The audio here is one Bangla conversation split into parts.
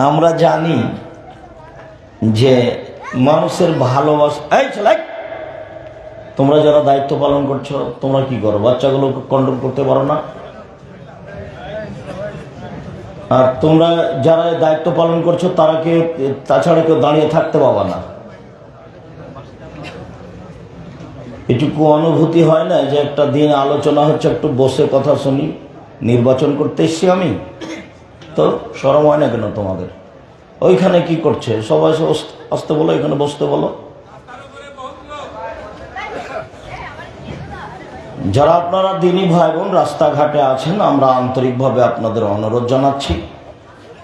আমরা জানি যে মানুষের ভালোবাসা, এই ছেলে তোমরা যারা দায়িত্ব পালন করছো তোমরা কি করো? বাচ্চাগুলোকে কন্ট্রোল করতে পারো না? আর তোমরা যারা দায়িত্ব পালন করছো তারা কেউ তাছাড়া কেউ দাঁড়িয়ে থাকতে পাবা না। এটুকু অনুভূতি হয় না যে একটা দিন আলোচনা হচ্ছে, একটু বসে কথা শুনি, নির্বাচন করতে এসছি আমি, তো শরম হয় না কেন তোমাদের? ওইখানে কি করছে সবাই আসতে বলো, এখানে বসতে বলো। যারা আপনারা দিনী ভাই বোন রাস্তাঘাটে আছেন, আমরা আন্তরিকভাবে আপনাদের অনুরোধ জানাচ্ছি।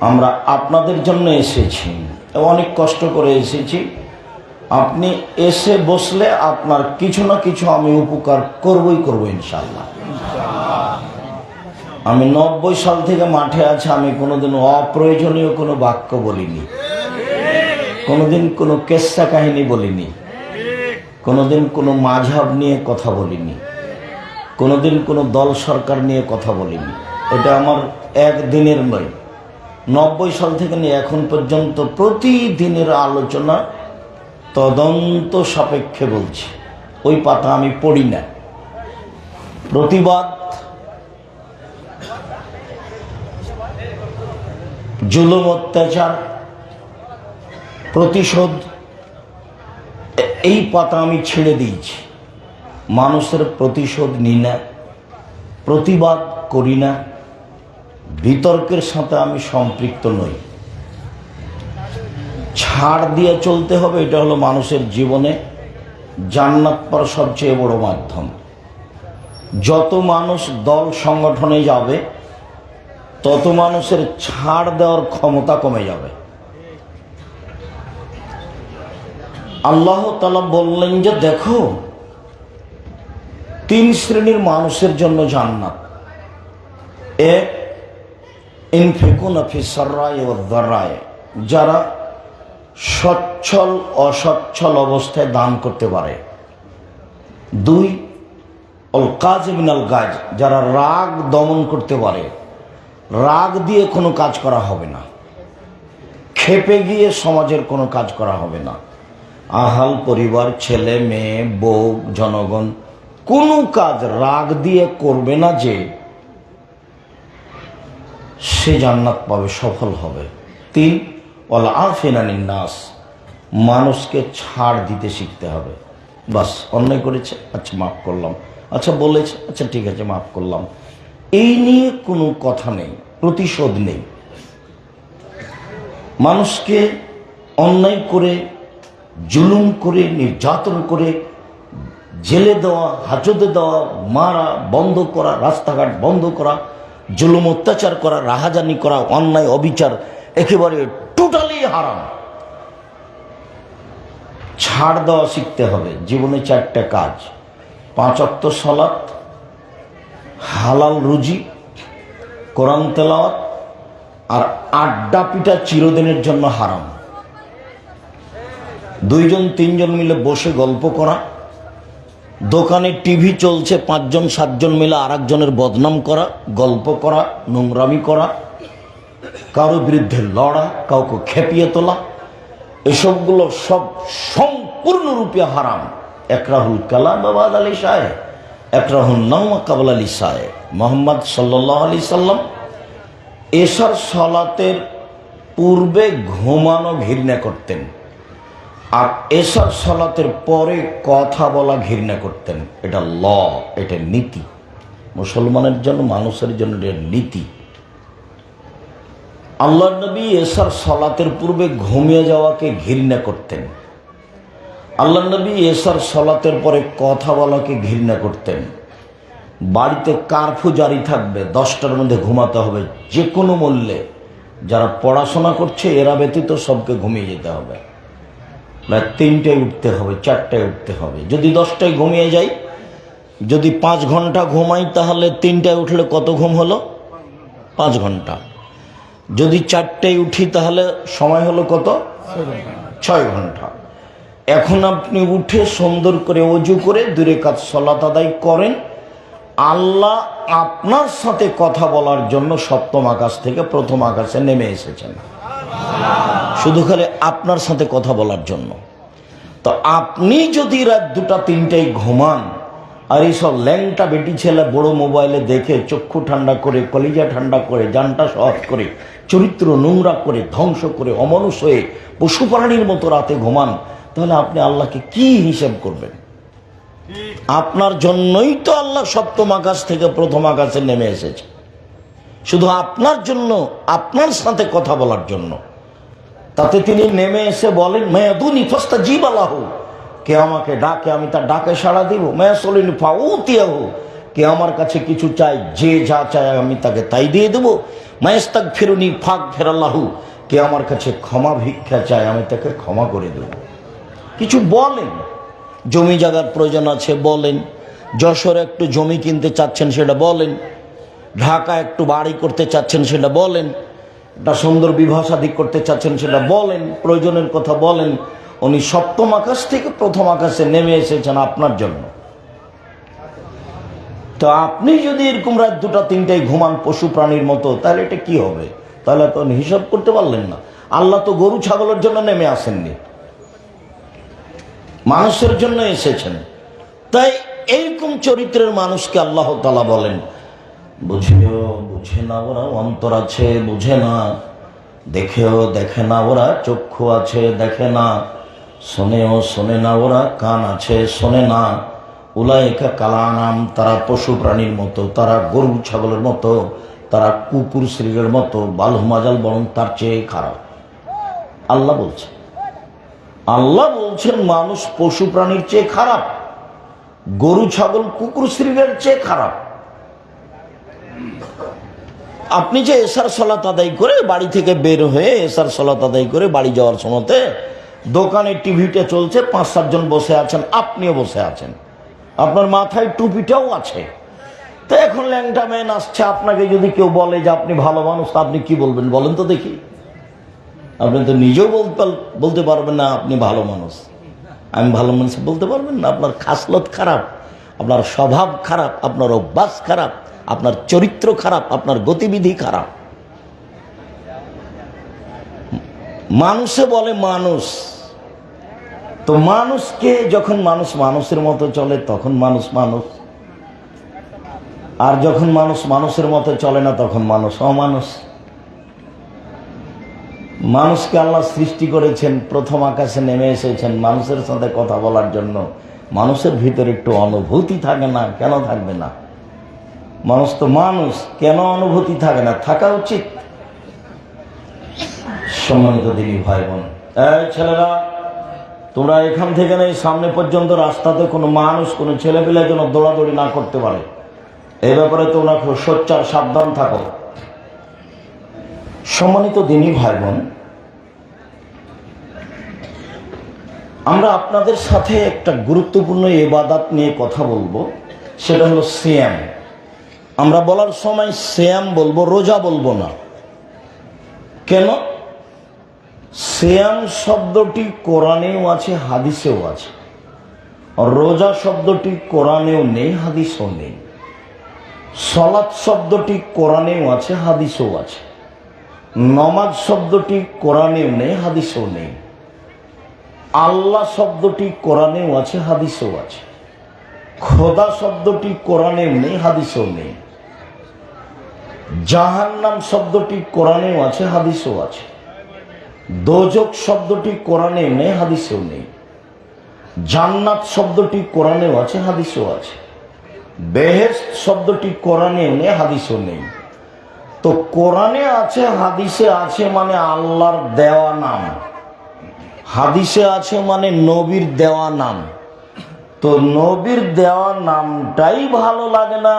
আমরা আপনাদের জন্য এসেছি, অনেক কষ্ট করে এসেছি। আপনি এসে বসলে আপনার কিছু না কিছু আমি উপকার করবই করবো ইনশাল্লাহ। আমি 90 সাল থেকে মাঠে আছি, আমি কোনোদিন অপ্রয়োজনীয় কোনো বাক্য বলিনি, কোনোদিন কোনো কেসা কাহিনী বলিনি, কোনোদিন কোনো মাঝহাব নিয়ে কথা বলিনি, কোনোদিন কোনো দল সরকার নিয়ে কথা বলিনি। এটা আমার একদিনের নয়, 90 সাল থেকে নিয়ে এখন পর্যন্ত প্রতিদিনের আলোচনা তদন্ত সাপেক্ষে বলছি। ওই পাতা আমি পড়ি না। প্রতিবাদ, জুলুম অত্যাচার, প্রতিশোধ, এই পাতা আমি ছেড়ে দিয়েছি। মানুষের প্রতিশোধ নিই না, প্রতিবাদ করি না, বিতর্কের সাথে আমি সম্পৃক্ত নই। ছাড় দিয়ে চলতে হবে, এটা হলো মানুষের জীবনে জান্নাত পাওয়ার সবচেয়ে বড় মাধ্যম। যত মানুষ দল সংগঠনে যাবে তত মানুষের ছাড় দেওয়ার ক্ষমতা কমে যাবে। আল্লাহ তাআলা বললেন যে দেখো, 3 শ্রেণীর মানুষের জন্য জান্নাত। এক, ইনফিকুনা ফিস সাররাই ওয়াদ দাররাই, যারা সচ্ছল অসচ্ছল অবস্থায় দান করতে পারে। 2, অল কাযিমিনাল গায়জ, যারা রাগ দমন করতে পারে। রাগ দিয়ে কোনো কাজ করা হবে না, ক্ষেপে গিয়ে সমাজের কোনো কাজ করা হবে না। আহাল পরিবার, ছেলে মেয়ে, বউ, জনগণ কোনো কাজ রাগ দিয়ে করবে না, যে সে জান্নাত পাবে, সফল হবে। 3, ওয়াল আফিনা আনিন নাস, মানুষকে ছাড় দিতে শিখতে হবে। বাস, অন্যায় করেছে, আচ্ছা মাফ করলাম, আচ্ছা বলেছে, আচ্ছা ঠিক আছে মাফ করলাম, এই নিয়ে কোনো কথা নেই, প্রতিশোধ নেই। মানুষকে অন্যায় করে, জুলুম করে, নির্যাতন করে, জেলে দেওয়া, হাজতে দেওয়া, মারা বন্ধ করা, রাস্তাঘাট বন্ধ করা, জুলুম অত্যাচার করা, রাহাজানি করা, অন্যায় অবিচার একেবারে টোটালি হারাম। ছাড় দেওয়া শিখতে হবে। জীবনে 4টা কাজ: 5 ওয়াক্ত সালাত, হালাল রুজি, কোরআন তেলাওয়াত, আর আড্ডা পিটা চিরদিনের জন্য হারাম। 2 জন 3 জন মিলে বসে গল্প করা, দোকানে টিভি চলছে, 5 জন 7 জন মিলে আরেকজনের বদনাম করা, গল্প করা, নোংরামি করা, কারো বিরুদ্ধে লড়া, কাউকে খেপিয়ে তোলা, এসবগুলো সব সম্পূর্ণরূপে হারাম। একরাহুল কালাম বাদ আল ইশায়, একরাহুন নাওম ক্বাবলা আল ইশায়। মুহাম্মদ সাল্লাল্লাহু আলাইহি সাল্লাম এশার সালাতের পূর্বে ঘুমানো ঘৃণা করতেন, আর এশার সালাতের পরে কথা বলা ঘৃণা করতেন। এটা ল, এটা নীতি, মুসলমানের জন্য, মানুষের জন্য এটা নীতি। আল্লাহর নবী এশার সালাতের পূর্বে ঘুমিয়ে যাওয়াকে ঘৃণা করতেন। আল্লাহর নবী এশার সালাতের পরে কথা বলাকে ঘৃণা করতেন। বাড়িতে কারফিউ জারি থাকবে, 10টার মধ্যে ঘুমাতে হবে যে কোনো মূল্যে। যারা পড়াশোনা করছে এরা ব্যতীত সবকে ঘুমিয়ে যেতে হবে। 3টায় উঠতে হবে, 4টায় উঠতে হবে। যদি 10টায় ঘুমিয়ে যাই, যদি 5 ঘন্টা ঘুমাই, তাহলে 3টায় উঠলে কত ঘুম হলো? 5 ঘন্টা। যদি 4টায় উঠি তাহলে সময় হলো কত? 6 ঘন্টা। এখন আপনি উঠে সুন্দর করে ওযু করে 2 রাকাত সালাত আদায় করেন। আল্লাহ আপনার সাথে কথা বলার জন্য 7ম আকাশ থেকে 1ম আকাশে নেমে এসেছেন। শুধু খালি আপনার সাথে কথা বলার জন্য। তো আপনি যদি রাত 2টা 3টায় ঘুমান আর এইসব ল্যাংটা বেটি ছেলে বড় মোবাইলে দেখে চক্ষু ঠান্ডা করে, কলিজা ঠান্ডা করে, জানটা সহজ করে, চরিত্র নোংরা করে, ধ্বংস করে, অমানুষ হয়ে পশু প্রাণীর মতো রাতে ঘুমান, তাহলে আপনি আল্লাহকে কি হিসাব করবেন? আপনার জন্যই তো আল্লাহ সপ্তম আকাশ থেকে প্রথম আকাশে নেমে এসেছে, শুধু আপনার জন্য, আপনার সাথে কথা বলার জন্য। তাতে তিনি নেমে এসে বলেন, মায়াদুনি ফাস্তাজিব লাহু, কে আমাকে ডাকে আমি তার ডাকে সাড়া দিব। মায়াসলিনি ফাউতিয়াহু, কে আমার কাছে কিছু চাই, যে যা চায় আমি তাকে তাই দিয়ে দেবো। মায়াস্তাগফিরুনি ফাগফিরাল্লাহু, কে আমার কাছে ক্ষমা ভিক্ষা চায় আমি তাকে ক্ষমা করে দেব। কিছু বলেন, জমি জায়গার প্রয়োজন আছে বলেন, যশোরে একটু জমি কিনতে চাচ্ছেন সেটা বলেন, ঢাকা একটু বাড়ি করতে চাচ্ছেন সেটা বলেন, একটা সুন্দর বিবাহ শাদী করতে চাচ্ছেন সেটা বলেন, প্রয়োজনের কথা বলেন। উনি সপ্তম আকাশ থেকে প্রথম আকাশে নেমে এসেছেন আপনার জন্য। তো আপনি যদি এরকম রাত 2টা 3টায় ঘুমান পশু প্রাণীর মতো, তাহলে এটা কি হবে? তাহলে তো হিসাব করতে পারলেন না। আল্লাহ তো গরু ছাগলের জন্য নেমে আসেননি, মানুষের জন্য এসেছেন। তাই এইরকম চরিত্রের মানুষকে আল্লাহ তাআলা বলেন, বুঝেও বুঝে না ওরা, অন্তর আছে বুঝে না, দেখেও দেখে না ওরা, চক্ষু আছে দেখে না, শোনেও শোনে না ওরা, কান আছে শোনে না। উলাইকা কালানাম, তারা পশু প্রাণীর মতো, তারা গরু ছাগলের মতো, তারা কুকুর শ্রীরের মতো, বালহুমাজাল, বরং তার চেয়ে খারাপ। আল্লাহ বলছেন, আল্লাহ বলছেন মানুষ পশু প্রাণীর চেয়ে খারাপ, গরু ছাগল কুকুর শ্রীরের চেয়ে খারাপ। আপনি যে এশার সালাত আদায় করে বাড়ি থেকে বের হয়ে এশার সালাত আদায় করে বাড়ি যাওয়ার সময়তে দোকানে টিভিটা চলছে, 5-7 জন বসে আছেন, আপনিও বসে আছেন, আপনার মাথায় টুপিটাও আছে। তো এখন ল্যাংটা ম্যান আসছে, আপনাকে যদি কেউ বলে যে আপনি ভালো মানুষ, আপনি কি বলবেন বলেন তো দেখি? আপনি তো নিজেও বলতে পারবেন না আপনি ভালো মানুষ। আমি ভালো মানুষ বলতে পারবেন না? আপনার খাসলত খারাপ, আপনার স্বভাব খারাপ, আপনার অভ্যাস খারাপ, আপনার চরিত্র খারাপ, আপনার গতিবিধি খারাপ। মানুষে বলে মানুষ, তো মানুষকে যখন মানুষ মানুষের মতো চলে তখন মানুষ মানুষ, আর যখন মানুষ মানুষের মতো চলে না তখন মানুষ অমানুষ। মানুষকে আল্লাহ সৃষ্টি করেছেন, প্রথম আকাশে নেমে এসেছেন মানুষের সাথে কথা বলার জন্য। মানুষের ভিতরে একটু অনুভূতি থাকে না? কেন থাকবে না? মানুষ তো মানুষ, কেন অনুভূতি থাকে না? থাকা উচিত। সম্মানিত দিনী ভাই বোন, এই ছেলেরা, তোমরা এখান থেকে নেই সামনে পর্যন্ত রাস্তাতে কোনো মানুষ, কোনো ছেলেপিলে যেন দৌড়াদৌড়ি না করতে পারে, এই ব্যাপারে তোমরা খুব সোচ্চার সাবধান থাকো। সম্মানিত দিনী ভাই বোন, আমরা আপনাদের সাথে একটা গুরুত্বপূর্ণ ইবাদত নিয়ে কথা বলবো, সেটা হলো সিয়াম। আমরা বলার সময় সিয়াম বলবো, রোজা বলবো না। কেন? সিয়াম শব্দটি কোরআনেও আছে, হাদিসেও আছে। রোজা শব্দটি কোরআনেও নেই, হাদিসেও নেই। সালাত শব্দটি কোরআনেও আছে, হাদিসেও আছে। নামাজ শব্দটি কোরআনেও নেই, হাদিসেও নেই। আল্লাহ শব্দটি কোরআনেও আছে, হাদিসেও আছে। খোদা শব্দটি কোরআনেও নেই, হাদিসেও নেই। জাহান্নাম শব্দটি কোরআনেও আছে, হাদিসেও আছে। দোজক শব্দটি কোরআনেও নেই, হাদিসেও নেই। জান্নাত শব্দটি কোরআনেও আছে, হাদিসেও আছে। বেহেশত শব্দটি কোরআনেও নেই, হাদিসেও নেই। তো কোরআনে আছে, হাদিসে আছে মানে আল্লাহর দেওয়া নাম, হাদিসে আছে মানে নবীর দেওয়া নাম। তো নবীর দেওয়া নামটাই ভালো লাগে না,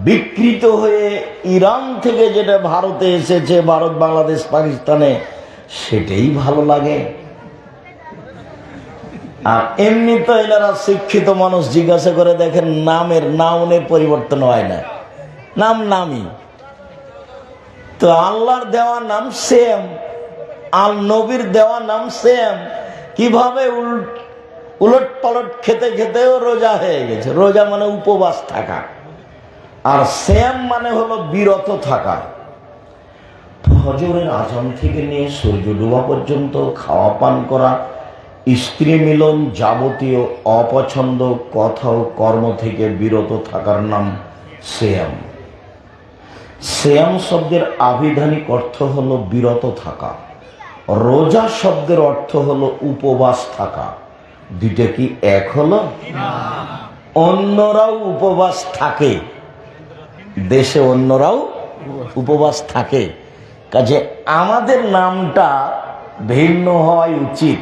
বিকৃত হয়ে ইরান থেকে যেটা ভারতে এসেছে, ভারত, বাংলাদেশ, পাকিস্তানে, সেটাই ভালো লাগে। আর এমনি তো এনারা শিক্ষিত মানুষ, জিজ্ঞাসা করে দেখেন, নামের নাউনের পরিবর্তন হয় না, নাম নামই। তো আল্লাহর দেওয়া নাম সেম, আর নবীর দেওয়া নাম সেম। কিভাবে উলট পালট খেতে খেতেও রোজা হয়ে গেছে। রোজা মানে উপবাস থাকা, আর সেম মানে হলো বিরত থাকা। ফজরের আজান থেকে নিয়ে সূর্য ডোবা পর্যন্ত খাওয়া পান করা, স্ত্রী মিলন, যাবতীয় অপছন্দ কথা ও কর্ম থেকে বিরত থাকার নাম সিয়াম। সিয়াম শব্দের আবিধানিক অর্থ হলো বিরত থাকা। রোজা শব্দের অর্থ হলো উপবাস থাকা। দুইটা কি এক হলো? অন্যরাও উপবাস থাকে, দেশে অন্যরাও উপবাস থাকে, কাজে আমাদের নামটা ভিন্ন হওয়াই উচিত।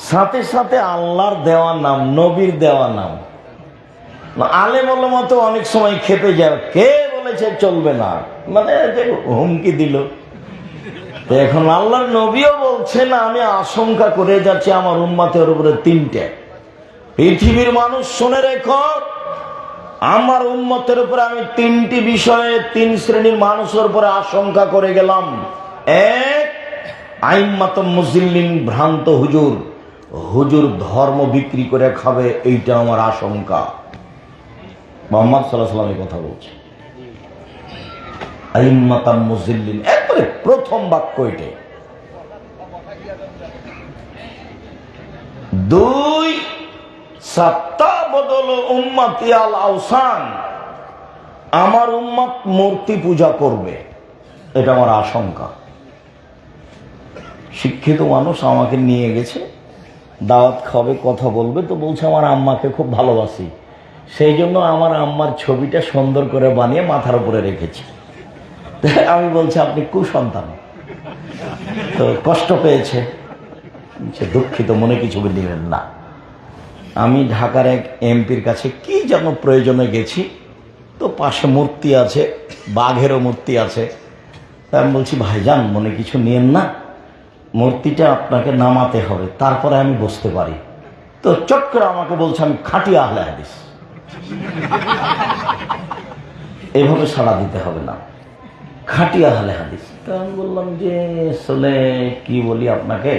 সাথে সাথে আল্লাহর দেওয়া নাম, নবীর দেওয়া নাম। আলেম ওলামা তো অনেক সময় খেপে যায়, কে বলেছে চলবে না, মানে হুমকি দিল। এখন আল্লাহর নবীও বলছে না, আমি আশঙ্কা করে যাচ্ছি আমার উম্মতের উপরে তিনটে। পৃথিবীর মানুষ শুনে রেখো, আমার উম্মতের উপরে আমি তিনটি বিষয়ে তিন শ্রেণীর মানুষের উপরে আশঙ্কা করে গেলাম। এক, আইম্মাতুম মুজিল্লিন, ভ্রান্ত হুজুর, হুজুর ধর্ম বিক্রি করে খাবে, এইটা আমার আশঙ্কা। মুহাম্মদ সাল্লাল্লাহু আলাইহি ওয়াসাল্লাম কথা বলছে, আইম্মাতুম মুজিল্লিন, একবারে প্রথম বাক্য এটাই। দুই, সাত্তাবদল উম্মতি আল আওসান, আমার উম্মত মূর্তি পূজা করবে, এটা আমার আশঙ্কা। শিক্ষিত মানুষ আমাকে নিয়ে গেছে, দাওয়াত খাবে, কথা বলবে, তো বলছে আমার আম্মাকে খুব ভালোবাসি, সেই জন্য আমার আম্মার ছবিটা সুন্দর করে বানিয়ে মাথার উপরে রেখেছি। আমি বলছি আপনি কুসন্তান, তো কষ্ট পেয়েছে, দুঃখিত, মনে কিছু নেবেন না। আমি ঢাকার এক এমপির কাছে কি যেন প্রয়োজনে গেছি, তো পাশে মূর্তি আছে, বাঘেরও মূর্তি আছে। তা আমি বলছি ভাইজান মনে কিছু নিয়েন না, মূর্তিটা আপনাকে নামাতে হবে, তারপরে আমি বসতে পারি। তো চট করে আমাকে বলছে আমি খাঁটি আহলে হাদিস, এভাবে সাড়া দিতে হবে না, খাঁটি আহলে হাদিস। তো আমি বললাম যে আসলে কি বলি আপনাকে,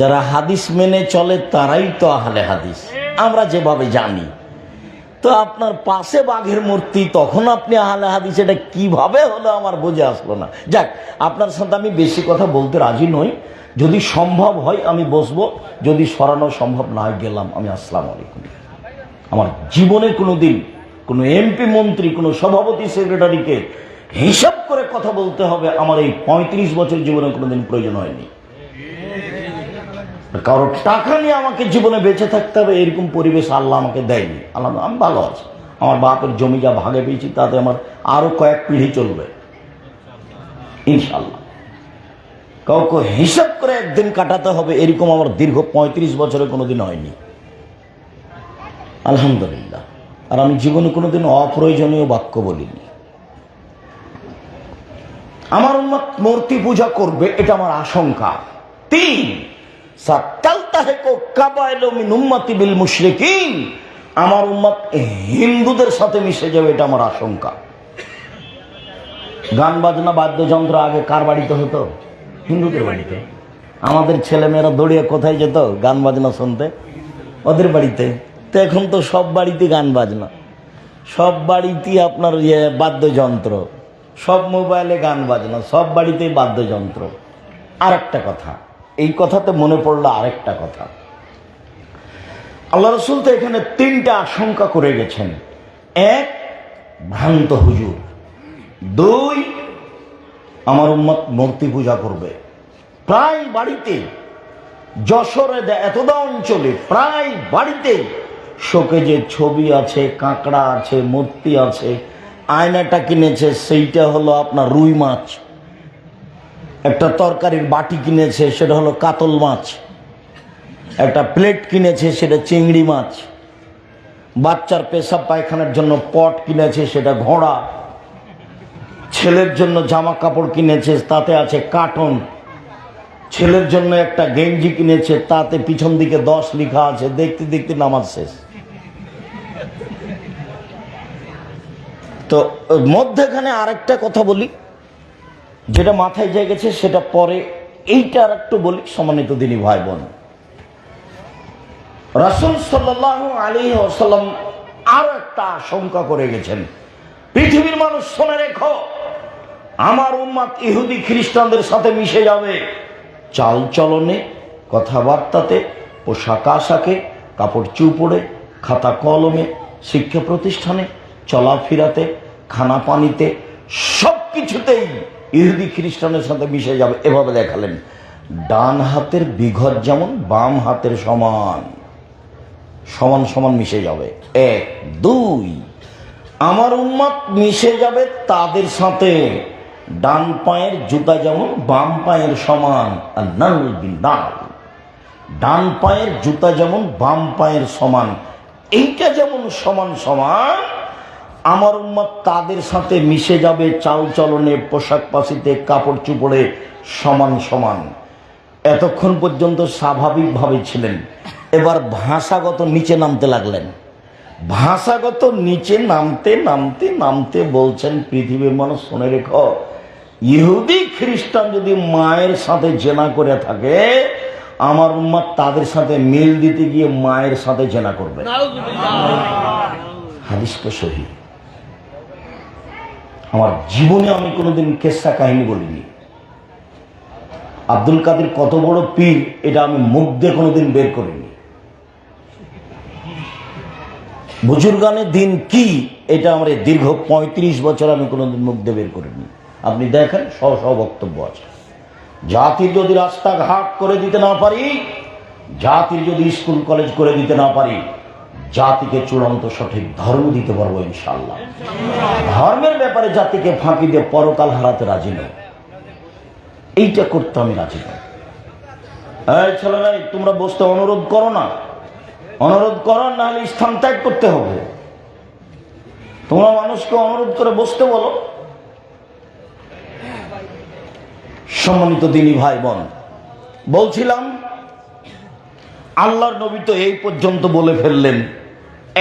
যারা হাদিস মেনে চলে তারাই তো আহলে হাদিস, আমরা যেভাবে জানি। তো আপনার পাশে বাঘের মূর্তি, তখন আপনি আহলে হাদিস, এটা কিভাবে হলো আমার বুঝে আসলো না। যাক, আপনার সাথে আমি বেশি কথা বলতে রাজি নই, যদি সম্ভব হয় আমি বসবো, যদি সরানো সম্ভব না হয় গেলাম আমি, আসসালামু আলাইকুম। আমার জীবনে কোনোদিন কোনো এমপি মন্ত্রী, কোনো সভাপতি সেক্রেটারিকে হিসাব করে কথা বলতে হবে, আমার এই 35 বছর জীবনে কোনোদিন প্রয়োজন হয়নি। কারোর টাকা নিয়ে আমাকে জীবনে বেঁচে থাকতে হবে এরকম পরিবেশ আল্লাহ আমাকে দেয়নি। আল্লাহ, আমি ভালো আছি, আমার বাপের জমি যা ভাগে পেয়েছি তাতে আমার আরো কয়েক পিঢ়ি চলবে ইনশাল্লাহ। কাউকে হিসাব করে একদিন কাটাতে হবে এরকম আমার দীর্ঘ 35 বছরে কোনোদিন হয়নি, আলহামদুলিল্লাহ। আর আমি জীবনে কোনোদিন অপ্রয়োজনীয় বাক্য বলিনি। আমার উম্মত মূর্তি পূজা করবে, এটা আমার আশঙ্কা। তিন, আমার উম্মত হিন্দুদের সাথে মিশে যাবে, এটা আমার আশঙ্কা। গান বাজনা বাদ্যযন্ত্র আগে কার বাড়িতে হতো? হিন্দুদের বাড়িতে। আমাদের ছেলেমেয়েরা দৌড়িয়ে কোথায় যেত গান বাজনা শুনতে? ওদের বাড়িতে। তো এখন তো সব বাড়িতে গান বাজনা, সব বাড়িতেই আপনার বাদ্যযন্ত্র, সব মোবাইলে গান বাজনা, সব বাড়িতেই বাদ্যযন্ত্র। আর একটা কথা, এই কথাতে মনে পড়লো আরেকটা কথা, আল্লাহ রসুল তো এখানে তিনটা আশঙ্কা করে গেছেন। এক, ভ্রান্ত হুজুর। দুই, আমার উম্মত মূর্তি পূজা করবে। প্রায় বাড়িতে, যশোরে এতদা অঞ্চলে প্রায় বাড়িতে শোকেজে ছবি আছে, কাঁকড়া আছে, মূর্তি আছে। আয়নাটা কিনেছে, সেইটা হলো আপনার রুই মাছ। একটা তরকারির বাটি কিনেছে, সেটা হলো কাতল মাছ। একটা প্লেট কিনেছে, সেটা চিংড়ি মাছ। বাচ্চার পেশাব পায়খানার জন্য পট কিনেছে, সেটা ঘোড়া। ছেলের জন্য জামা কাপড় কিনেছে, তাতে আছে কার্টন। ছেলের জন্য একটা গেঞ্জি কিনেছে, তাতে পিছন দিকে 10 লেখা আছে। দেখতে দেখতে নামাজ শেষ। তো মধ্যখানে আরেকটা কথা বলি, যেটা মাথায় যায় গেছে সেটা পরে, এইটা আর একটু বলি। সম্মানিত দিনী ভাই বোন, রাসূল সাল্লাল্লাহু আলাইহি ওয়াসাল্লাম আরো একটা আশঙ্কা করে গেছেন। পৃথিবীর মানুষ শুনে রেখো, আমার উম্মত ইহুদি খ্রিস্টানদের সাথে মিশে যাবে চাল চলনে, কথাবার্তাতে, পোশাক আশাকে, কাপড় চুপড়ে, খাতা কলমে, শিক্ষা প্রতিষ্ঠানে, চলাফেরাতে, খানা পানিতে, সব কিছুতেই ইহুদি খ্রিস্টানের সাথে মিশে যাবে। এভাবে দেখালেন ডান হাতের বিঘত যেমন বাম হাতের সমান, সমান সমান মিশে যাবে। 1 2 আমার উম্মত মিশে যাবে তাদের সাথে ডান পায়ের জুতা যেমন বাম পায়ের সমান, আর নাল বিনাল, ডান পায়ের জুতা যেমন বাম পায়ের সমান, এইটা যেমন সমান সমান আমার উম্মত তাদের সাথে মিশে যাবে চাল চলনে, পোশাক পাশিতে, কাপড় চুপড়ে সমান সমান। এতক্ষণ পর্যন্ত স্বাভাবিকভাবে ছিলেন, এবার ভাষাগত নিচে নামতে লাগলেন। ভাষাগত নিচে নামতে নামতে নামতে বলছেন, পৃথিবীর মানুষ শুনে রেখো, ইহুদি খ্রিস্টান যদি মায়ের সাথে জেনা করে থাকে, আমার উম্মত তাদের সাথে মিল দিতে গিয়ে মায়ের সাথে জেনা করবে। হাদিস তো সহি। আমার জীবনে আমি কোনোদিন কেসা কাহিনী বলিনি। আব্দুল কাদের কত বড় পীর এটা আমি মুখ দিয়ে কোনোদিন বের করিনি। বুজুর্গানের দিন কি এটা আমার দীর্ঘ 35 বছর আমি কোনোদিন মুখ দিয়ে বের করিনি। আপনি দেখেন সহ বক্তব্য আছে। জাতির যদি রাস্তাঘাট করে দিতে না পারি, জাতির যদি স্কুল কলেজ করে দিতে না পারি, জাতিকে চূড়ান্ত সঠিক ধর্ম দিতে পারবো ইনশাআল্লাহ। ধর্মের ব্যাপারে জাতিকে ফাঁকি দিয়ে পরকাল হারাতে রাজি নয়, এইটা করতে আমি রাজি নয়। এই ছেলেরা, তোমরা বসতে অনুরোধ করো না, অনুরোধ করো, নাহলে স্থান ত্যাগ করতে হবে। তোমরা মানুষকে অনুরোধ করে বসতে বলো। সম্মানিত দিনী ভাই বোন, বলছিলাম আল্লাহর নবী তো এই পর্যন্ত বলে ফেললেন,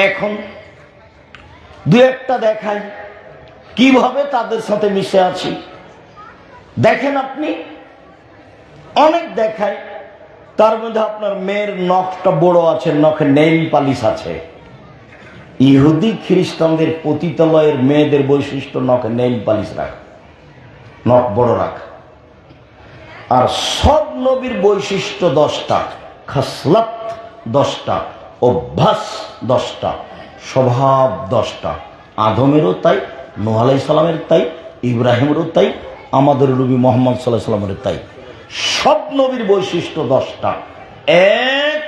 এখন দু একটা দেখাই কিভাবে তাদের সাথে মিশে আছি। দেখেন আপনি, অনেক দেখায়, তার মধ্যে আপনার মেয়ের নখটা বড় আছে, নখে নেইল পালিশ আছে। ইহুদি খ্রিস্টানদের পতিতালয়ের মেয়েদের বৈশিষ্ট্য নখে নেইল পালিশ রাখা, নখ বড় রাখা। আর সব নবীর বৈশিষ্ট্য 10টা, খাসলাত 10টা, অভ্যাস 10টা, স্বভাব 10টা। আদমেরও তাই, নূহ আলাইহিস সালামের তাই, ইব্রাহিমেরও তাই, আমাদের নবী মুহাম্মদ সাল্লাল্লাহু আলাইহি ওয়াসাল্লামের তাই। সব নবীর বৈশিষ্ট্য 10টা। 1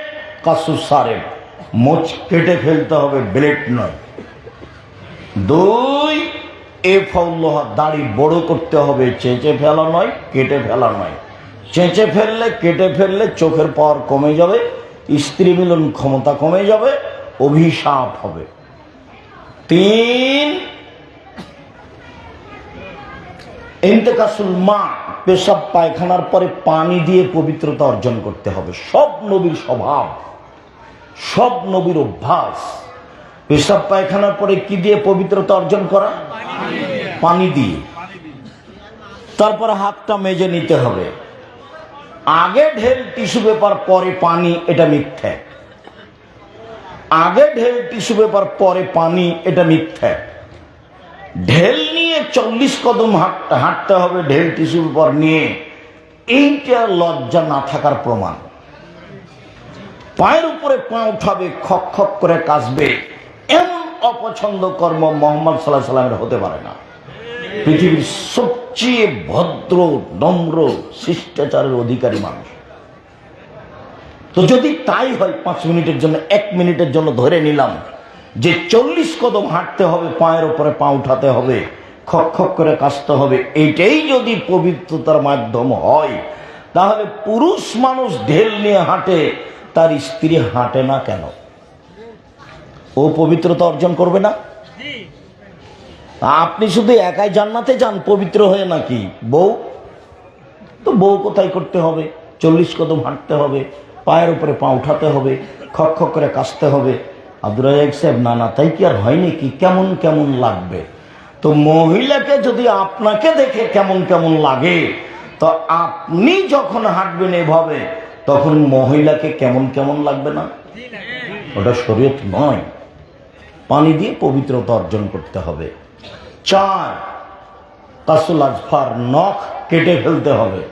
কাসুসারেব, মোচ কেটে ফেলতে হবে, ব্লেড নয়। 2 এফাউল্লাহ, দাড়ি বড় করতে হবে, চেঁচে ফেলা নয়, কেটে ফেলা নয়। চেঁচে ফেললে, কেটে ফেললে চোখের পাওয়ার কমে যাবে, স্ত্রী মিলন ক্ষমতা কমে যাবে, অভিশাপ হবে। 3 ইন্তেকাসুল মা, পেশাব পায়খানার পরে পানি দিয়ে পবিত্রতা অর্জন করতে হবে। সব নবীর স্বভাব, সব নবীর অভ্যাস। পেশাব পায়খানার পরে কি দিয়ে পবিত্রতা অর্জন করা? পানি দিয়ে। তারপরে হাতটা মেজে নিতে হবে। আগে ঢেল টিস্যু পেপার পরে পানি, এটা মিথ্যা। আগে ঢেল টিস্যু পেপার পরে পানি, এটা মিথ্যা। ঢেল নিয়ে 40 কদম হাঁটতে হবে, ঢেল টিস্যু পেপার নিয়ে, এইটা লজ্জা না থাকার প্রমাণ। পায়ের উপরে পা উঠাবে, খক খক করে কাশবে, এমন অপছন্দ কর্ম মুহাম্মদ সাল্লাল্লাহু আলাইহি ওয়াসাল্লামের হতে পারে না। পৃথিবীর সবচেয়ে ভদ্র, নম্র, শিষ্টাচারের অধিকারী মানুষ। তো যদি তাই হয়, 5 মিনিটের জন্য, 1 মিনিটের জন্য ধরে নিলাম যে 40 কদম হাঁটতে হবে, পায়ের উপরে পা উঠাতে হবে, খক খক করে কাশতে হবে, এইটাই যদি পবিত্রতার মাধ্যম হয়, তাহলে পুরুষ মানুষ ঢেল নিয়ে হাঁটে, তার স্ত্রী হাঁটে না কেন? ও পবিত্রতা অর্জন করবে না? আপনি শুধু একাই জান্নাতে যান পবিত্র হয়ে, নাকি বউ? তো বউ কোথায় করতে হবে? 40 কদম হাঁটতে হবে, পায়ের উপরে পা উঠাতে হবে, খক খক করে কাশতে হবে। আব্দুর রাজ্জাক সাহেব, না না, তাই কি আর হয় নাকি? কেমন কেমন লাগবে? তো মহিলাকে যদি আপনাকে দেখে কেমন কেমন লাগে, তো আপনি যখন হাঁটবেন এভাবে, তখন মহিলাকে কেমন কেমন লাগবে না? ওটা শরীয়ত নয়। পানি দিয়ে পবিত্রতা অর্জন করতে হবে। 4 কাসুল আজফার, নখ কেটে ফেলতে হবে।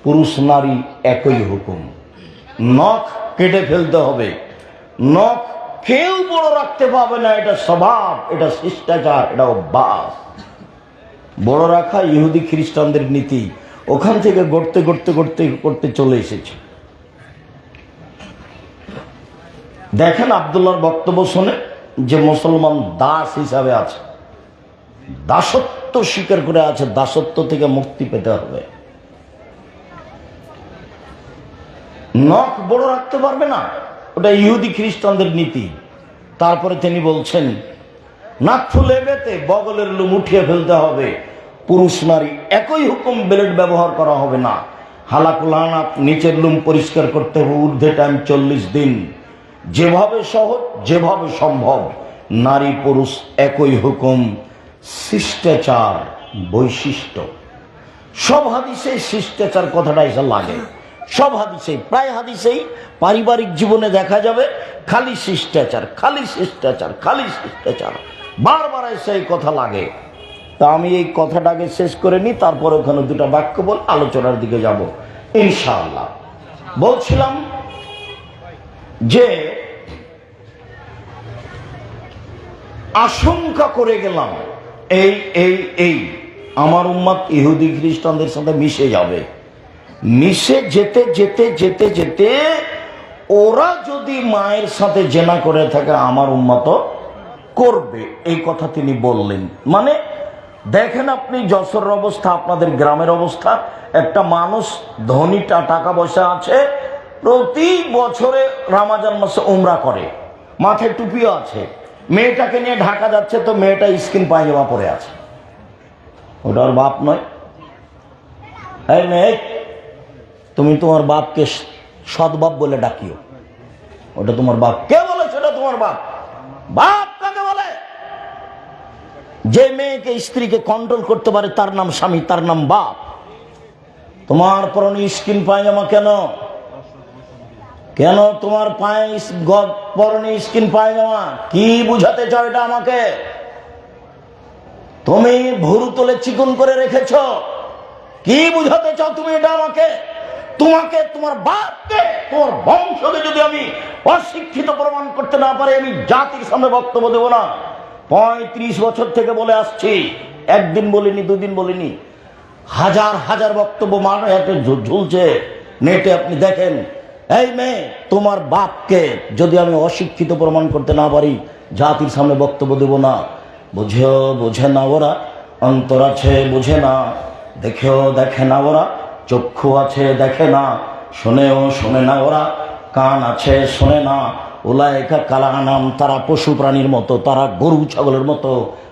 পুরুষ নারী একই হুকুম, নখ কেটে ফেলতে হবে। নখ কেউ বড় রাখতে পারবে না, এটা স্বভাব, এটা শিষ্টাচার, এটা অভ্যাস। বড় রাখা ইহুদি খ্রিস্টানদের নীতি, ওখান থেকে গড়তে গড়তে গড়তে করতে চলে এসেছে। দেখেন আব্দুল্লাহর বক্তব্য শুনে যে মুসলমান দাস হিসাবে আছে, দাসত্ব স্বীকার করে আছে, দাসত্ব থেকে মুক্তি পেতে হবে। নখ বড় রাখতে পারবে না, ওটা ইহুদি খ্রিস্টানদের নীতি। তারপরে তিনি বলছেন নাক ফুলে বেতে বগলের লুম উঠিয়ে ফেলতে হবে। পুরুষ নারী একই হুকুম, ব্লেড ব্যবহার করা হবে না। হালাকুল আনাক, নিচের লুম পরিষ্কার করতে হবে, ঊর্ধ্বে টাইম 40 দিন। যেভাবে সহজ, যেভাবে সম্ভব। নারী পুরুষ একই হুকুম। শিষ্টাচার, বৈশিষ্ট্য, সব হাদিসে শিষ্টাচার কথাটা এসে লাগে। সব হাদিসে, প্রায় হাদিসেই পারিবারিক জীবনে দেখা যাবে খালি শিষ্টাচার, খালি শিষ্টাচার, খালি শিষ্টাচার, বারবার এসে এই কথা লাগে। তা আমি এই কথাটাকে শেষ করে নিই, তারপর ওখানে দুটো বাক্য বল আলোচনার দিকে যাব ইনশাআল্লাহ। বলছিলাম যে আশঙ্কা করে গেলাম এই আমার উম্মত ইহুদি খ্রিস্টানদের সাথে মিশে যাবে। মিশে যেতে যেতে যেতে যেতে ওরা যদি মায়ের সাথে জেনা করে থাকে, আমার উম্মত করবে, এই কথা তিনি বললেন। মানে দেখেন আপনি যশোরের অবস্থা, আপনাদের গ্রামের অবস্থা। একটা মানুষ ধনী, টাকা পয়সা আছে, প্রতি বছরে রমজান মাসে উমরা করে, মাথায় টুপিও আছে, মেয়েটাকে নিয়ে ঢাকা যাচ্ছে, তো মেয়েটা স্কিন পায়জামা পরে আছে। ওটা ওর বাপ নয়? এই মেয়ে, তুমি তোমার বাপকে সৎ বাপ বলে ডাকিও। ওটা তোমার বাপ। কে বলে সেটা তোমার বাপ? বাপ কাকে বলে? যে মেয়েকে, স্ত্রীকে কন্ট্রোল করতে পারে তার নাম স্বামী, তার নাম বাপ। তোমার পরনে স্কিন পায়জামা কেন? কেন তোমার পায়ে পরনে স্কিন পায়জামা? কি বুঝাতে চাও এটা আমাকে? তুমি ভুরু তোলে চিকন করে রেখেছ, কি বুঝাতে চাও তুমি এটা আমাকে? তোমাকে, তোমার বাপকে, তোমার বংশকে যদি আমি অশিক্ষিত প্রমাণ করতে না পারি, আমি জাতির সামনে বক্তব্য দেব না। 35 বছর থেকে বলে আসছি, একদিন বলিনি, দুদিন বলিনি, হাজার হাজার বক্তব্য মানতে ঝুলছে নেটে, আপনি দেখেন। এই মেয়ে, তোমার বাপকে যদি আমি অশিক্ষিত প্রমাণ করতে না পারি, জাতির সামনে বক্তব্য দেব না। বুঝেও বোঝে না ওরা, অন্তর আছে বোঝে না, দেখেও দেখে না ওরা, চক্ষু আছে দেখে না, শোনেও শোনে না ওরা, কান আছে শোনে না। উলাইকা কালানাম, তারা পশু প্রাণীর মতো, তারা গরু ছাগলের মতো,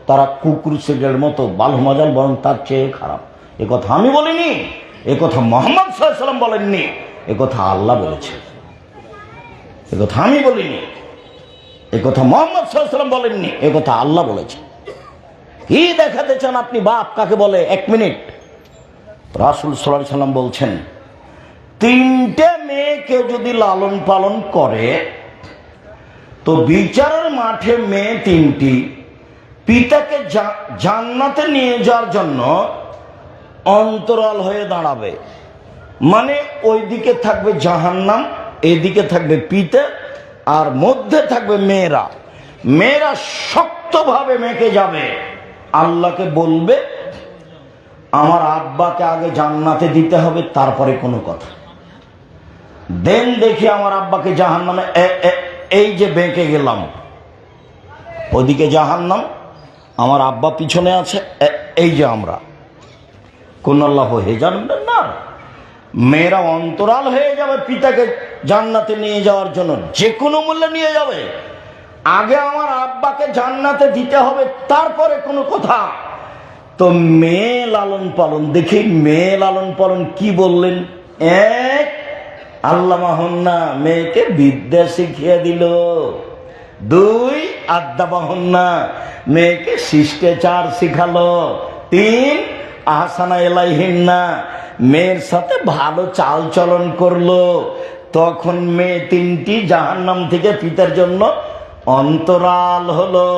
তারা কুকুর শিগের মতো, বালু মাজাল, বরং তার চেয়ে খারাপ। এ কথা আমি বলিনি, এ কথা মুহাম্মদ সাল্লাল্লাহু আলাইহি ওয়াসাল্লাম বলেননি, এ কথা আল্লাহ বলেছে। এ কথা আমি বলিনি, এ কথা মুহাম্মদ সাল্লাল্লাহু আলাইহি ওয়াসাল্লাম বলেননি, এ কথা আল্লাহ বলেছে। কি দেখাতে চান আপনি বাপ কাকে বলে? 1 মিনিট। রাসূল সাল্লাল্লাহু আলাইহি ওয়াসাল্লাম বলছেন, 3টে মেয়েকে যদি লালন পালন করে, তো বিচারের মাঠে মেয়ে 3টি পিতাকে জান্নাতে নিয়ে যাওয়ার জন্য অন্তরাল হয়ে দাঁড়াবে। মানে ওইদিকে থাকবে জাহান্নাম, এদিকে থাকবে পিতা, আর মধ্যে থাকবে মেয়েরা। মেয়েরা শক্তভাবে মেখে যাবে, আল্লাহকে বলবে আমার আব্বাকে আগে জান্নাতে দিতে হবে, তারপরে কোনো কথা। দেন দেখি আমার আব্বাকে জাহান্নামে, এই যে বেঁকে গেলাম, ওদিকে জাহান্নাম, আমার আব্বা পিছনে আছে, এই যে আমরা, কোন আল্লাহ হয়ে জানবেন না। মেয়েরা অন্তরাল হয়ে যাবে পিতাকে জান্নাতে নিয়ে যাওয়ার জন্য, যে কোনো মূল্যে নিয়ে যাবে। আগে আমার আব্বাকে জান্নাতে দিতে হবে, তারপরে কোনো কথা। তো মেয়ে লালন পালন, দেখি মেয়ে লালন পালন কি বললেন। 1, আল্লাহ মাহন্না, মেয়েকে বিদ্যা শিখিয়ে দিল। 2, আদ্দা মাহন্না, মেয়েকে শিষ্টাচার শিখালো। 3, আহসানা ইলাইহিন্না, মেয়ের সাথে ভালো চাল চলন করলো। তখন মেয়ে 3টি জাহান্নাম থেকে পিতার জন্য অন্তরাল হলো।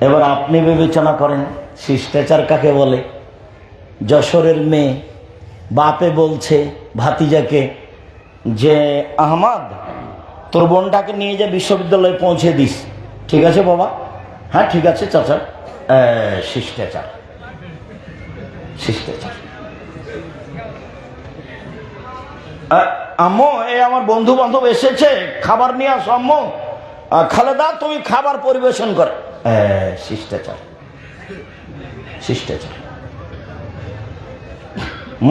এবার আপনি বিবেচনা করেন শিষ্টাচার কাকে বলে। যশোরের মেয়ে বাপে বলছে ভাতিজাকে যে আহমদ তোর বোনটাকে নিয়ে যা বিশ্ববিদ্যালয়ে পৌঁছে দিস। ঠিক আছে বাবা, হ্যাঁ ঠিক আছে চাচা। শিষ্টাচার, শিষ্টাচার। আম্মু এই আমার বন্ধু বান্ধব এসেছে, খাবার নিয়ে আসো আম্মু। খালেদা তুমি খাবার পরিবেশন করে। শিষ্টাচার, শিষ্টাচার।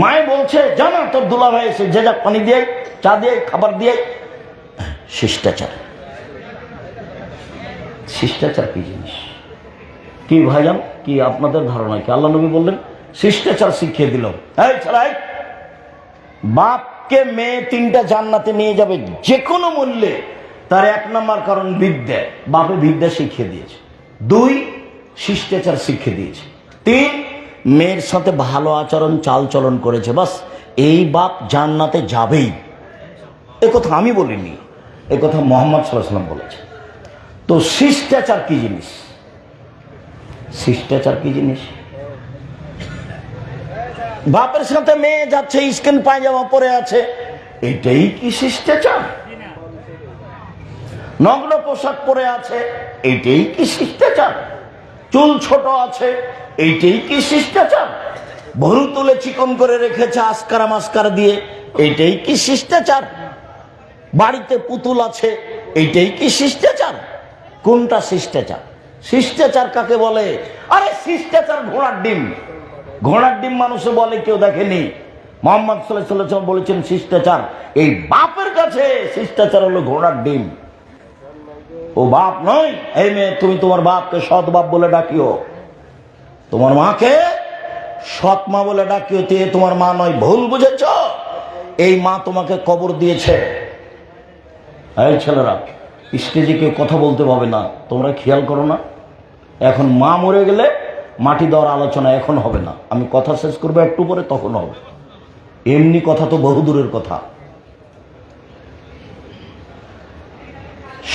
মায় বলছে জানা তোর দুলা ভাই এসে, যে যা পানি দিয়ে চা দিয়ে খাবার দিয়ে। শিষ্টাচার, শিষ্টাচার কি জিনিস? কি ভাইজান, কি আপনাদের ধারণা কি? আল্লাহ নবী বললেন শিষ্টাচার শিখিয়ে দিল। এই ছেলে, বাপকে মেয়ে তিনটা জান্নাতে নিয়ে যাবে যে কোনো মূল্যে, তার এক নম্বর কারণ বিদ্যা। বাপে বিদ্যা শিখিয়ে দিয়েছে। 2 শিষ্টাচার শিখিয়ে দিয়েছে। 3 মেয়ের সাথে ভালো আচরণ চাল চলন করেছে। বাস এই বাপ জান্নাতে যাবেই। এ কথা আমি বলিনি, এ কথা মুহাম্মদ সাল্লাল্লাহু আলাইহি ওয়াসাল্লাম বলেছে। তো শিষ্টাচার কি জিনিস? শিষ্টাচার কি জিনিস? বাপের সাথে মেয়ে যাচ্ছে, স্কিন পায়জামা পরে আছে, এটাই কি শিষ্টাচার? নগ্ন পোশাক পরে আছে, এইটাই কি শিষ্টাচার? চুল ছোট আছে, এইটাই কি শিষ্টাচার? ভরু তুলে চিকন করে রেখেছে আসকারা মাস্কারা দিয়ে, এইটাই কি শিষ্টাচার? বাড়িতে পুতুল আছে, এইটাই কি শিষ্টাচার? কোনটা শিষ্টাচার? শিষ্টাচার কাকে বলে? আরে শিষ্টাচার ঘোড়ার ডিম। ঘোড়ার ডিম মানুষে বলে, কেউ দেখেনি। মুহাম্মদ সাল্লাল্লাহু আলাইহি ওয়াসাল্লাম বলেছেন শিষ্টাচার এই বাপের কাছে। শিষ্টাচার হলো ঘোড়ার ডিম। ও বাপ নয়। এই মেয়ে, তুমি তোমার বাপকে সৎ বাপ বলে ডাকিও, তোমার মাকে সৎ মা বলে ডাকিও। তে তোমার মা নয়, ভুল বুঝেছ। এই মা তোমাকে কবর দিয়েছে। এই ছেলেরা, স্টেজে কেউ কথা বলতে পাবে না, তোমরা খেয়াল করো না। এখন মা মরে গেলে মাটি দেওয়ার আলোচনা এখন হবে না। আমি কথা শেষ করবো একটু পরে, তখন হবে। এমনি কথা তো বহুদূরের কথা।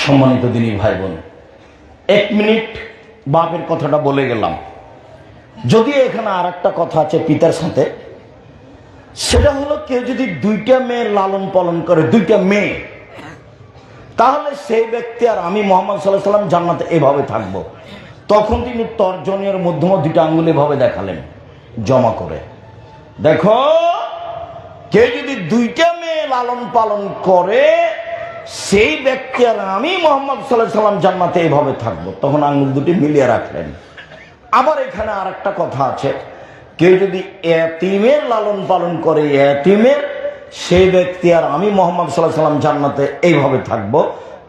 সম্মানিত দিনী ভাই বোন, 1 মিনিট বাপের কথাটা বলে গেলাম। যদিও এখানে আর একটা কথা আছে পিতার সাথে, সেটা হলো কেউ যদি 2টা মেয়ের লালন পালন করে, 2টা মেয়ে, তাহলে সেই ব্যক্তি আর আমি মুহাম্মদ সাল্লাল্লাহু আলাইহি ওয়াসাল্লাম জান্নাতে এভাবে থাকবো। তখন তিনি তর্জনীর মধ্যম 2টা আঙ্গুল এভাবে দেখালেন জমা করে। দেখো, কেউ যদি 2টা মেয়ে লালন পালন করে, সেই ব্যক্তি আর আমি মুহাম্মদ সাল্লাল্লাহু আলাইহি ওয়াসাল্লাম জান্নাতে এভাবে থাকবো। তখন আঙ্গুল 2টি মিলিয়ে রাখলেন। আবার এখানে আর একটা কথা আছে, কেউ যদি এতিমের লালন পালন করে, এতিমের, সেই ব্যক্তি আর আমি মুহাম্মদ সাল্লাল্লাহু আলাইহি ওয়াসাল্লাম জান্নাতে এইভাবে থাকবো।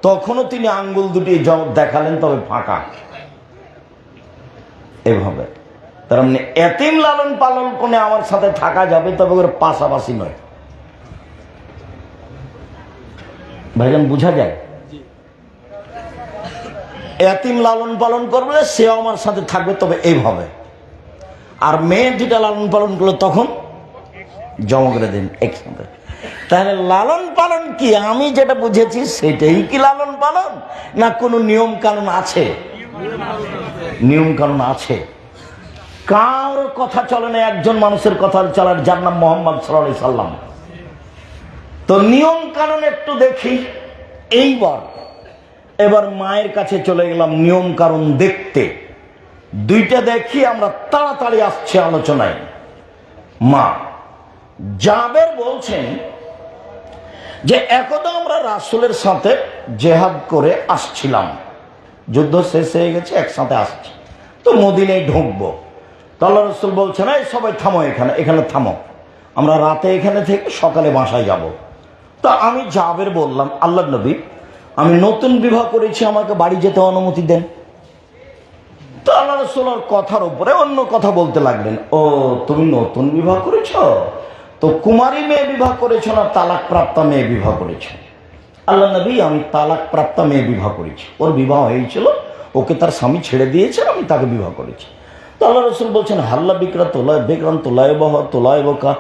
তখনও তিনি আঙ্গুল 2টি দেখালেন, তবে ফাঁকা, এভাবে। তার মানে এতিম লালন পালন করে আমার সাথে থাকা যাবে, তবে ওর পাশাপাশি নয়। ভাইজান বুঝা যায়? এতিম লালন পালন করবে, সেও আমার সাথে থাকবে, তবে এইভাবে। আর মেয়ে যেটা লালন পালন করলো, তখন জমা করে দিন একসাথে। তাহলে লালন পালন কি? আমি যেটা বুঝেছি সেটাই কি লালন পালন, না কোনো নিয়ম কানুন আছে? নিয়ম কানুন আছে। কার কথা চলে না, একজন মানুষের কথা চলার, যার নাম মুহাম্মদ সাল্লাল্লাহু আলাইহি সাল্লাম। তো নিয়ম কানুন একটু দেখি। এবার মায়ের কাছে চলে গেলাম নিয়ম কানুন দেখতে। 2টা দেখি, আমরা তাড়াতাড়ি আসছে আলোচনায়। মা জাবের বলছেন যে একদা আমরা রাসূলের সাথে জেহাদ করে আসছিলাম, যুদ্ধ শেষ হয়ে গেছে, একসাথে আসছি, তো মদিনায় ঢুকবো। তো আল্লাহ রাসূল বলছেন, এই সবাই থামো, এখানে থামো, আমরা রাতে এখানে থেকে সকালে বাসায় যাব। তো আমি জাবের বললাম, আল্লাহর নবী, আমি নতুন বিবাহ করেছি, আমাকে বাড়ি যেতে অনুমতি দেন। তো আল্লাহ রাসূলের কথার উপরে অন্য কথা বলতে লাগলেন। ও, তুমি নতুন বিবাহ করেছ? তো কুমারী মেয়ে বিবাহ করেছ না তালাক প্রাপ্তা মেয়ে বিবাহ করেছ? আল্লাহ নবী, আমি তালাক প্রাপ্তা মেয়ে বিবাহ করেছি। ওর বিবাহ হয়েছিল, ওকে তার স্বামী ছেড়ে দিয়েছে, আমি তাকে বিবাহ করেছি। তো আল্লাহ রাসূল বলছেন, হাল্লা বিক্রা তোলায় বেকরান তোলায় বহ তোলায় বোকা,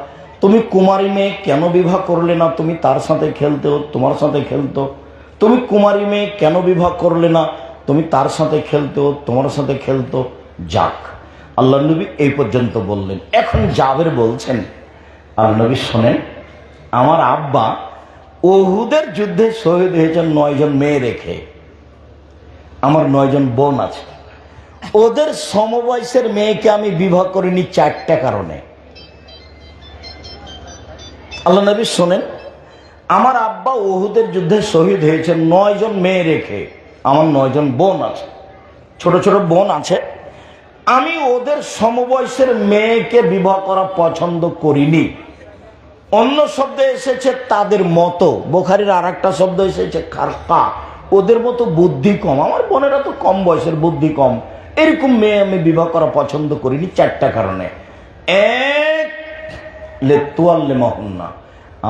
তুমি কুমারী মেয়ে কেন বিবাহ করলে না? তুমি তার সাথে খেলতে, তোমার সাথে খেলতো। তুমি কুমারী মেয়ে কেন বিবাহ করলে না? তুমি তার সাথে খেলতো, তোমার সাথে খেলতো, যাক। আল্লাহ নবী এই পর্যন্ত বললেন। এখন জাবের বলছেন, আল্লাহ নবী শোনেন, আমার আব্বা উহুদের যুদ্ধে শহীদ হয়েছেন 9 জন মেয়ে রেখে। আমার 9 জন বোন আছে। ওদের সমবয়সের মেয়েকে আমি বিবাহ করিনি 4টা কারণে। আল্লাহ নবী শোনেন, আমার আব্বা উহুদের যুদ্ধে শহীদ হয়েছে 9 জন মেয়ে রেখে। আমার 9 জন বোন আছে, ছোট ছোট বোন আছে। আমি ওদের সমবয়সের মেয়েকে বিবাহ করা পছন্দ করিনি। অন্য শব্দ এসেছে তাদের মতো, বুখারীর আর একটা শব্দ এসেছে খারকা, ওদের মতো বুদ্ধি কম। আমার বোনেরা তো কম বয়সের, বুদ্ধি কম, এরকম মেয়ে আমি বিবাহ করা পছন্দ করিনি 4টা কারণে। এক, লেতুয়াল্লে মহন্না,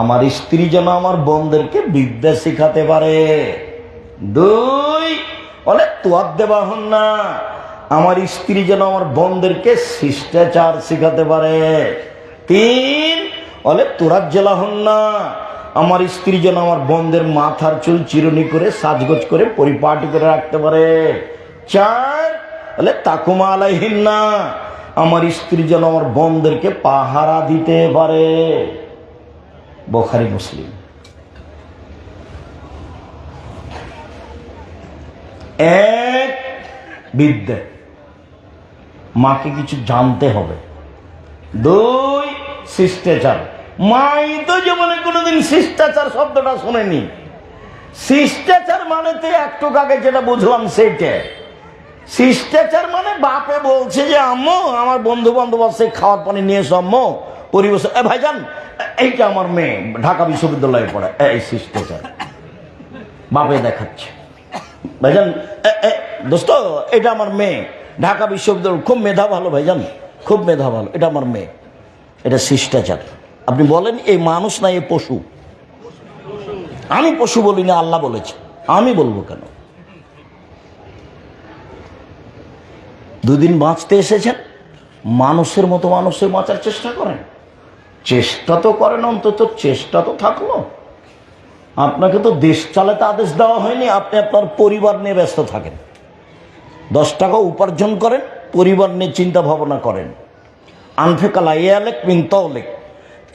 আমার স্ত্রী যেন আমার বোনদেরকে বিদ্যা শিখাতে পারে। 2, বলে তুয়াদ্দে বাহন্না, আমার স্ত্রী যেন আমার বোনদেরকে শিষ্টাচার শিখাতে পারে। 3, বলে তুরাজ্জেলা হন্না, আমার স্ত্রী যেন আমার বোনদের মাথার চুল চিরুনি করে সাজগোজ করে পরিপাটি করে রাখতে পারে। 4, বলে তাকুমা আলাইহিন্না, আমার স্ত্রী যেন আমার বোনদেরকে পাহারা দিতে পারে। বুখারী মুসলিম। এক, বিদ্যা, মাকে কিছু জানতে হবে। 2, শিষ্টাচার, মাই তো জীবনে কোনোদিন শিষ্টাচার শব্দটা শুনেনি। শিষ্টাচার মানে তো একটু আগে যেটা বুঝলাম সেইটা। শিষ্টাচার মানে বাপে বলছে যে আম্মু আমার বন্ধু বান্ধব আছে, খাওয়ার পানি নিয়ে এসো আম্মু, পরিবেশ। ভাইজান এইটা আমার মেয়ে, ঢাকা বিশ্ববিদ্যালয়ে পড়ে, এই শিষ্টাচার বাপে দেখাচ্ছে। ভাইজান দোস্ত এটা আমার মেয়ে, ঢাকা বিশ্ববিদ্যালয়, খুব মেধা ভালো ভাইজান, খুব মেধা ভালো, এটা আমার মেয়ে। এটা শিষ্টাচার। আপনি বলেন এই মানুষ না এই পশু? আমি পশু বলি না, আল্লাহ বলেছে, আমি বলবো কেন? 2 দিন বাঁচতে এসেছেন, মানুষের মতো মানুষের বাঁচার চেষ্টা করেন। চেষ্টা তো করেন, অন্তত চেষ্টা তো থাকলো। আপনাকে তো দেশ চালাতে আদেশ দেওয়া হয়নি, আপনি আপনার পরিবার নিয়ে ব্যস্ত থাকেন। 10 টাকা উপার্জন করেন, পরিবার নিয়ে চিন্তা ভাবনা করেন। আনফেকালা ইয়ালেক মিনতলেক,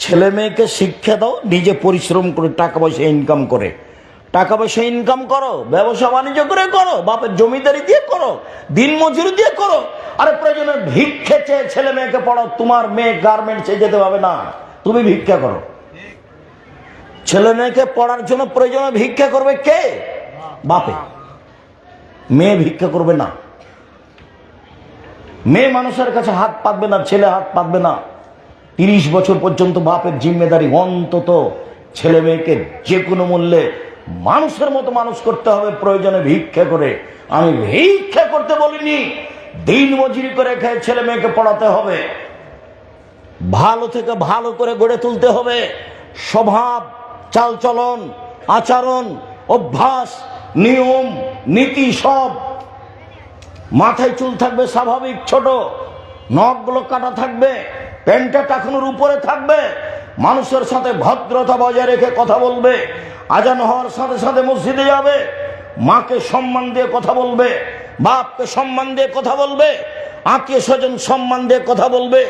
ছেলে মেয়েকে শিক্ষা দাও, নিজে পরিশ্রম করে টাকা পয়সা ইনকাম করে। টাকা পয়সা ইনকাম করো, ব্যবসা বাণিজ্য করে করো, বাপের জমিদারি দিয়ে করো, দিন মজুরি দিয়ে করো। আরে প্রয়োজনে ভিক্ষে চেয়ে ছেলে মেয়েকে পড়াও। তোমার মেয়ে গার্মেন্টসে যেতে হবে না, তুমি ভিক্ষা করো। ছেলে মেয়েকে পড়ার জন্য প্রয়োজনে ভিক্ষা করবে কে? বাপে। মেয়ে ভিক্ষা করবে না। মেয়ে মানুষের কাছে হাত পাতবে না, ছেলে হাত পাতবে না। 30 বছর পর্যন্ত বাপের জিম্মেদারি, অন্তত ছেলে মেয়েকে যে কোনো মূল্যে মানুষের মতো মানুষ করতে হবে, প্রয়োজনে ভিক্ষা করে। আমি ভিক্ষা করতে বলিনি, দিন মজুরি করে খেয়ে ছেলে মেয়েকে পড়াতে হবে। ভালো থেকে ভালো করে গড়ে তুলতে হবে। স্বভাব, চালচলন, আচরণ, অভ্যাস, নিয়ম নীতি সব। মাথায় চুল থাকবে স্বাভাবিক ছোট, নখগুলো কাটা থাকবে, প্যান্টটা টাকানোর উপরে থাকবে। মানুষের সাথে ভদ্রতা বজায় রেখে কথা বলবে। আজান হওয়ার সাথে সাথে মসজিদে যাবে। মাকে সম্মান দিয়ে কথা বলবে, বাপকে সম্মান দিয়ে কথা বলবে, আত্মীয় স্বজন সম্মান দিয়ে কথা বলবে।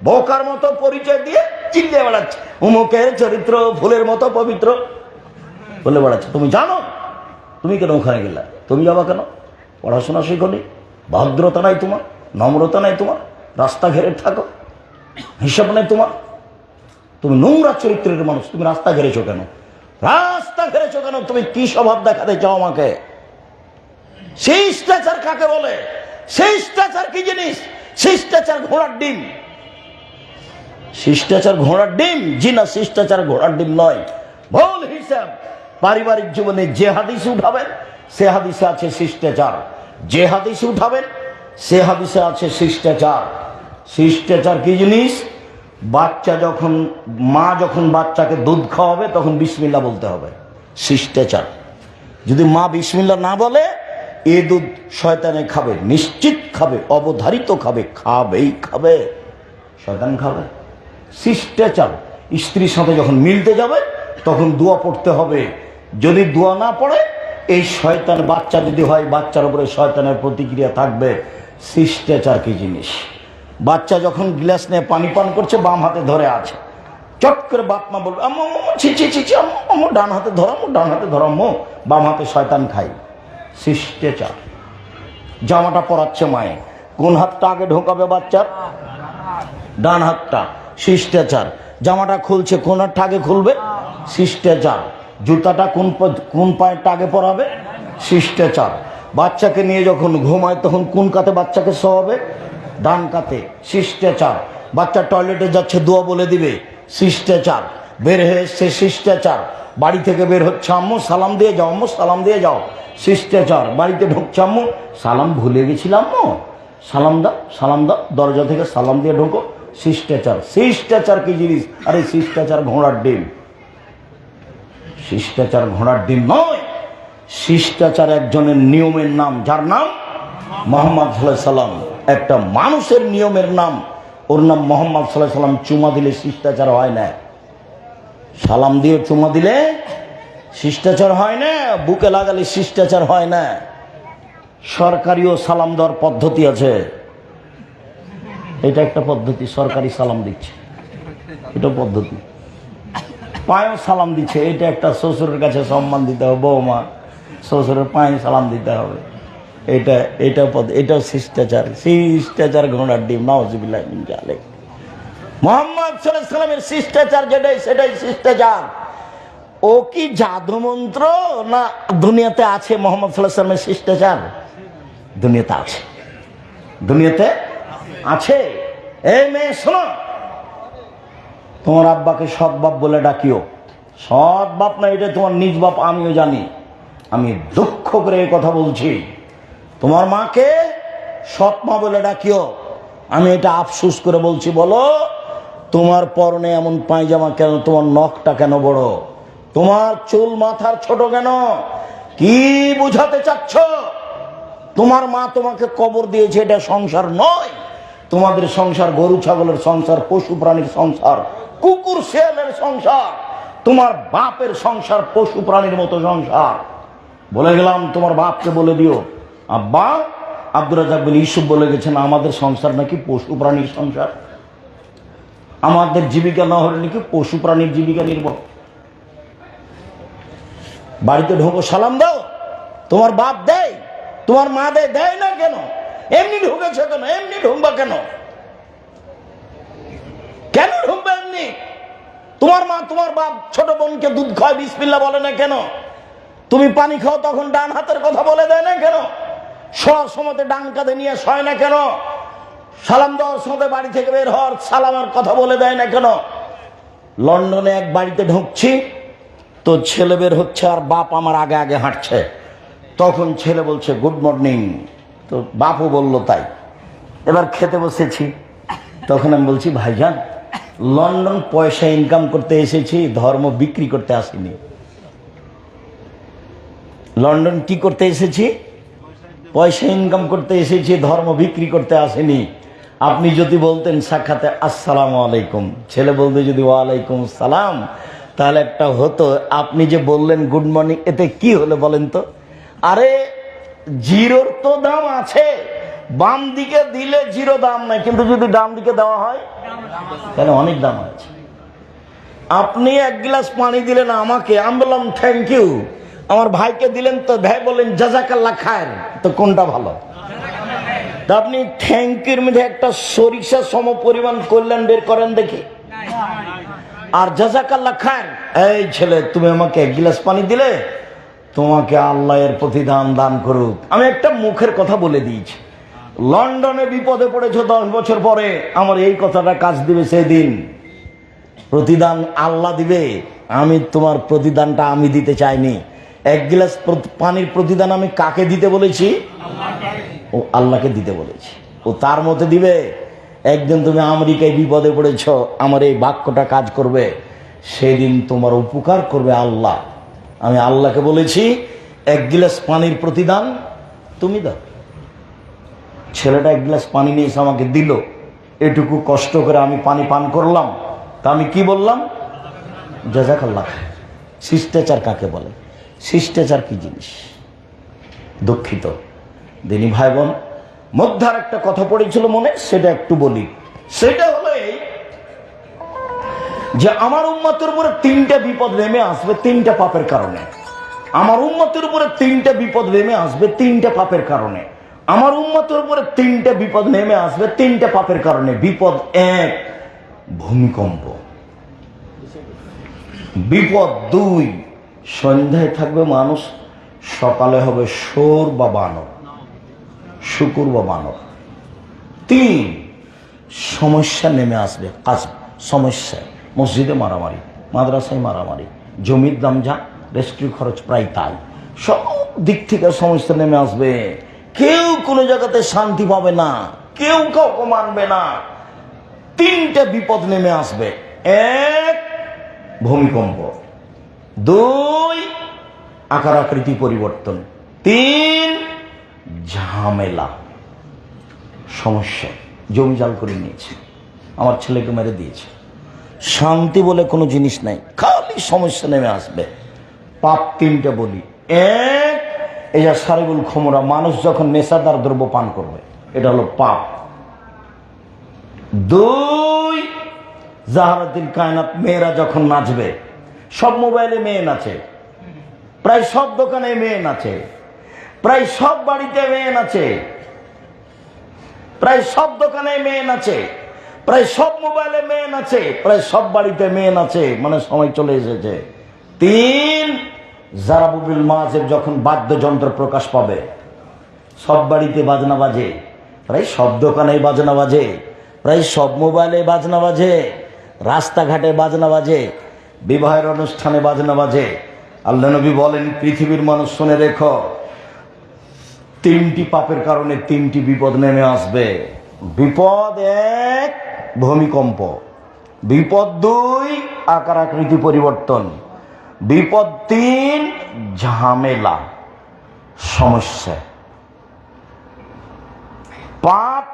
বোকার মতো পরিচয় দিয়ে চিল্লিয়ে বেড়াচ্ছে, উমুকের চরিত্র ফুলের মতো পবিত্র বলে বেড়াচ্ছে। তুমি জানো? তুমি কেন ওখানে গেলা? তুমি যাবা কেন? পড়াশোনা শিখনি, ভদ্রতা নাই তোমার, নম্রতা নাই তোমার, রাস্তা ঘেরে থাকো, হিসাব নেই তোমার। তুমি নোংরা চরিত্রের মানুষ, তুমি রাস্তা ঘেরেছো কেন? রাস্তা ঘেরেছো কেন? তুমি কি স্বভাব দেখাতে চাও আমাকে? শিষ্টাচার কাকে বলে? শিষ্টাচার কি জিনিস? শিষ্টাচার ঘোড়ার ডিম। শিষ্টাচার ঘোড়ার ডিম? জি না, শিষ্টাচার ঘোড়ার ডিম নয়। ভুল হিসাব। পারিবারিক জীবনে যে হাদিস উঠাবেন সে হাদিসে আছে শিষ্টাচার, যে হাদিস উঠাবেন সে হাদিসে আছে শিষ্টাচার। শিষ্টাচার কি জিনিস? বাচ্চা যখন, মা যখন বাচ্চাকে দুধ খাওয়াবে তখন বিসমিল্লাহ বলতে হবে, শিষ্টাচার। যদি মা বিসমিল্লাহ না বলে, এ দুধ শয়তানে খাবে, নিশ্চিত খাবে, অবধারিত খাবে, খাবেই খাবে, শয়তান খাবে। শিষ্টাচার। স্ত্রীর সাথে যখন মিলতে যাবে তখন দোয়া পড়তে হবে। যদি দোয়া না পড়ে এই শয়তান বাচ্চা যদি হয়, বাচ্চার উপরে শয়তানের প্রতিক্রিয়া থাকবে। শিষ্টাচার কি জিনিস? বাচ্চা যখন গ্লাস নিয়ে পানি পান করছে, বাম হাতে ধরে আছে, চট করে বাপ মা বলবে আম্মু ছি ছি ছি ছি, আম্মু ডান হাতে ধরামো, ডান হাতে ধরামো, বাম হাতে শয়তান খাই। শিষ্টাচার। জামাটা পরাচ্ছে মায়ে, কোন হাতটা আগে ঢোকাবে বাচ্চার? ডান হাতটা। শিষ্টাচার। জামাটা খুলছে, কোন হাতটা আগে খুলবে? শিষ্টাচার। জুতাটা কোন পায়েরটা আগে পরাবে? শিষ্টাচার। বাচ্চাকে নিয়ে যখন ঘুমায় তখন কোন কাতে বাচ্চাকে শোয়াবে? ডান কাতে। শিষ্টাচার। বাচ্চা টয়লেটে যাচ্ছে, দোয়া বলে দিবে। শিষ্টাচার। বের হয়ে এসছে, শিষ্টাচার। বাড়ি থেকে বের হচ্ছে, আম্মু সালাম দিয়ে যাও, আম্মু সালাম দিয়ে যাও। শিষ্টাচার। বাড়িতে ঢুকছে, আম্মু সালাম ভুলে গেছিলাম, আম্মু সালাম দাও, সালাম দাও। দরজা থেকে সালাম দিয়ে ঢোকো। শিষ্টাচার। শিষ্টাচার কি জিনিস? আরে শিষ্টাচার ঘোড়ার ডিম। শিষ্টাচার ঘোড়ার ডিম নয়। শিষ্টাচার একজনের নিয়মের নাম, যার নাম মোহাম্মদ সাল্লাল্লাহু আলাইহি সাল্লাম। একটা মানুষের নিয়মের নাম, ওর নাম মোহাম্মদ সাল্লাল্লাহু আলাইহি সাল্লাম। চুমা দিলে শিষ্টাচার হয় না। সালাম দিয়ে চুমা দিলে শিষ্টাচার হয় না, বুকে লাগালে শিষ্টাচার হয় না। সরকারিও সালাম দেওয়ার পদ্ধতি আছে। এটা একটা পদ্ধতি, সরকারি সালাম দিচ্ছে, এটা পদ্ধতি। পায়েও সালাম দিচ্ছে, এটা একটা শ্বশুরের কাছে সম্মান দিতে হবে, বৌমা শ্বশুরের পায়ে সালাম দিতে হবে। এটাও শিষ্টাচার। শিষ্টাচার ঘোড়ার ডিম। নাউজুবিল্লাহ মিন যালিক। মুহাম্মদ সাল্লাল্লাহু আলাইহি সাল্লামের শিষ্টাচার যেটাই, সেটাই শিষ্টাচার। ও কি জাদু মন্ত্র না দুনিয়াতে আছে? মুহাম্মদ সাল্লাল্লাহু আলাইহি সাল্লামের শিষ্টাচার দুনিয়াতে আছে, দুনিয়াতে আছে। এই মেয়ে শোনো, তোমার আব্বাকে সৎ বাপ বলে ডাকিও। সৎ বাপ না, এটা তোমার নিজ বাপ, আমিও জানি। আমি দুঃখ করে এই কথা বলছি, তোমার মাকে সৎ মা বলে ডাকিও। আমি এটা আফসোস করে বলছি। বলো, তোমার পরনে এমন পায়জামা কেন? তোমার নখটা কেন বড়? তোমার চুল মাথার ছোট কেন? কি বুঝাতে চাচ্ছ? তোমার মা তোমাকে কবর দিয়েছে, এটা সংসার নয়। তোমাদের সংসার গরু ছাগলের সংসার, পশু প্রাণীর সংসার, কুকুর শিয়ালের সংসার। তোমার বাপের সংসার পশু প্রাণীর মতো সংসার। বলে গেলাম, তোমার বাপকে বলে দিও, আব্বা আব্দুর রাজ্জাক বিন ইউসুফ বলে গেছেন, আমাদের সংসার নাকি পশু প্রাণীর সংসার। আমাদের জীবিকা না হলে নাকি পশু প্রাণীর জীবিকা নির্ভর। বাড়িতে ঢোকো, সালাম দাও। তোমার বাপ দেয়, তোমার মা দেয়, দেয় না কেন? এমনি ঢুকেছে কেন? এমনি ঢুকবা কেন? কেন ঢুকবে এমনি? তোমার মা তোমার বাপ ছোট বোনকে দুধ খায়, বিসমিল্লাহ বলে না কেন? তুমি পানি খাও, তখন ডান হাতের কথা বলে দেয় না কেন? শোয়ার সময় ডান কাঁধে নিয়ে শয় না কেন? সালাম দেওয়ার সময় বাড়ি থেকে বের হওয়ার সালামের কথা বলে দেয় না কেন? লন্ডনে এক বাড়িতে ঢুকছি, তো ছেলে বের হচ্ছে আর বাপ আমার আগে আগে হাঁটছে। তখন ছেলে বলছে গুড মর্নিং, তো বাপও বলল তাই। এবার খেতে বসেছি, তখন আমি বলছি ভাইজান, লন্ডন পয়সা ইনকাম করতে এসেছি, ধর্ম বিক্রি করতে আসিনি। লন্ডন কি করতে এসেছি? পয়সা ইনকাম করতে এসেছি, ধর্ম বিক্রি করতে আসেনি। আপনি যদি বলতেন সাক্ষাতে আসসালামু আলাইকুম, ছেলে বলতে যদি ওয়ালাইকুম সালাম, তাহলে একটা হতো। আপনি যে বললেন গুড মর্নিং, এতে কি হলো বলেন তো? আরে জিরোর তো দাম আছে, বাম দিকে দিলে জিরো দাম নাই, কিন্তু যদি ডান দিকে দেওয়া হয় তাহলে অনেক দাম আছে। আপনি এক গ্লাস পানি দিলেন আমাকে, আমি বললাম থ্যাংক ইউ। আমার ভাইকে দিলেন, তো ভাই বললেন জাযাকাল্লাহ খায়ের, তো কোনটা ভালো? তা আপনি থ্যাংক ইউর মধ্যে একটা সরিষা সম পরিমাণ কল্যাণ বের করেন দেখি। আর জাযাকাল্লাহ খায়ের, এই ছেলে তুমি আমাকে এক গ্লাস পানি দিলে, তোমাকে আল্লাহ এর প্রতিদান দান করুক। আমি একটা মুখের কথা বলে দিয়েছি, লন্ডনে বিপদে পড়েছো 10 বছর পরে, আমার এই কথাটা কাজ দিবে সেদিন। প্রতিদান আল্লাহ দিবে, আমি তোমার প্রতিদানটা আমি দিতে চাইনি। এক গ্লাস পানির প্রতিদান আমি কাকে দিতে বলেছি? ও আল্লাহকে দিতে বলেছি, ও তার মতে দিবে। একদিন তুমি আমেরিকায় বিপদে পড়েছ, আমার এই বাক্যটা কাজ করবে, সেদিন তোমার উপকার করবে আল্লাহ। আমি আল্লাহকে বলেছি এক গ্লাস পানির প্রতিদান তুমি দাও। ছেলেটা এক গ্লাস পানি নিয়ে এসে আমাকে দিল, এটুকু কষ্ট করে আমি পানি পান করলাম। তা আমি কি বললাম? জাযাকাল্লাহ। শিষ্টাচার কাকে বলে? শিষ্টাচার কি জিনিস? দুঃখিত দিনী ভাই বোন, মধ্যার একটা কথা পড়েছিল মনে, সেটা একটু বলি। সেটা হলো এই যে আমার উম্মতের উপরে 3টা বিপদ নেমে আসবে 3টা পাপের কারণে। আমার উম্মতের উপরে 3টা বিপদ নেমে আসবে 3টা পাপের কারণে। আমার উম্মতের উপরে 3টা বিপদ নেমে আসবে 3টা পাপের কারণে। বিপদ 1, ভূমিকম্প। বিপদ 2, সন্ধ্যায় থাকবে মানুষ, সকালে হবে শোর বা বানর, শুকুর বা বানর। 3, সমস্যা নেমে আসবে। কাজ সমস্যা, মসজিদে মারামারি, মাদ্রাসায় মারামারি, জমির দাম যা, রেস্ট্রি খরচ প্রায় তাই, সব দিক থেকে সমস্যা নেমে আসবে। কেউ কোনো জায়গাতে শান্তি পাবে না, কেউ কাউকে মানবে না। 3টা বিপদ নেমে আসবে। 1, ভূমিকম্প। 2, আকার আকৃতি পরিবর্তন। 3, ঝামেলা, সমস্যা। জমি জাল করে নিয়েছে, আমার ছেলেকে মেরে দিয়েছে। শান্তি বলে কোনো জিনিস নাই, খালি সমস্যা নেমে আসবে। পাপ 3টা বলি। 1, এই যে সারিবুল খমরা, মানুষ যখন নেশাদার দ্রব্য পান করবে, এটা হলো পাপ। 2, জাহারাতিল কায়নাত, মেয়েরা যখন নাচবে, সব মোবাইলে মেয়ে নাচে, প্রায় সব দোকানে মেয়ে নাচে, প্রায় সব বাড়িতে মেয়ে নাচে, প্রায় সব দোকানে মেয়ে নাচে, প্রায় সব মোবাইলে মেয়ে নাচে, প্রায় সব বাড়িতে মেয়ে নাচে, মানে সময় চলে এসেছে। 3, জারাবুবিল মাযেব, যখন বাদ্যযন্ত্র প্রকাশ পাবে, সব বাড়িতে বাজনা বাজে, প্রায় সব দোকানে বাজনা বাজে, প্রায় সব মোবাইলে বাজনা বাজে, রাস্তাঘাটে বাজনা বাজে, বিবাহের অনুষ্ঠানে বাজনা বাজে। আল্লাহ নবী বলেন, পৃথিবীর মানুষ শুনে রেখো, 3টি পাপের কারণে 3টি বিপদ নেমে আসবে। বিপদ 1, ভূমিকম্প। বিপদ 2, আকার আকৃতি পরিবর্তন। বিপদ 3, ঝামেলা, সমস্যা। পাপ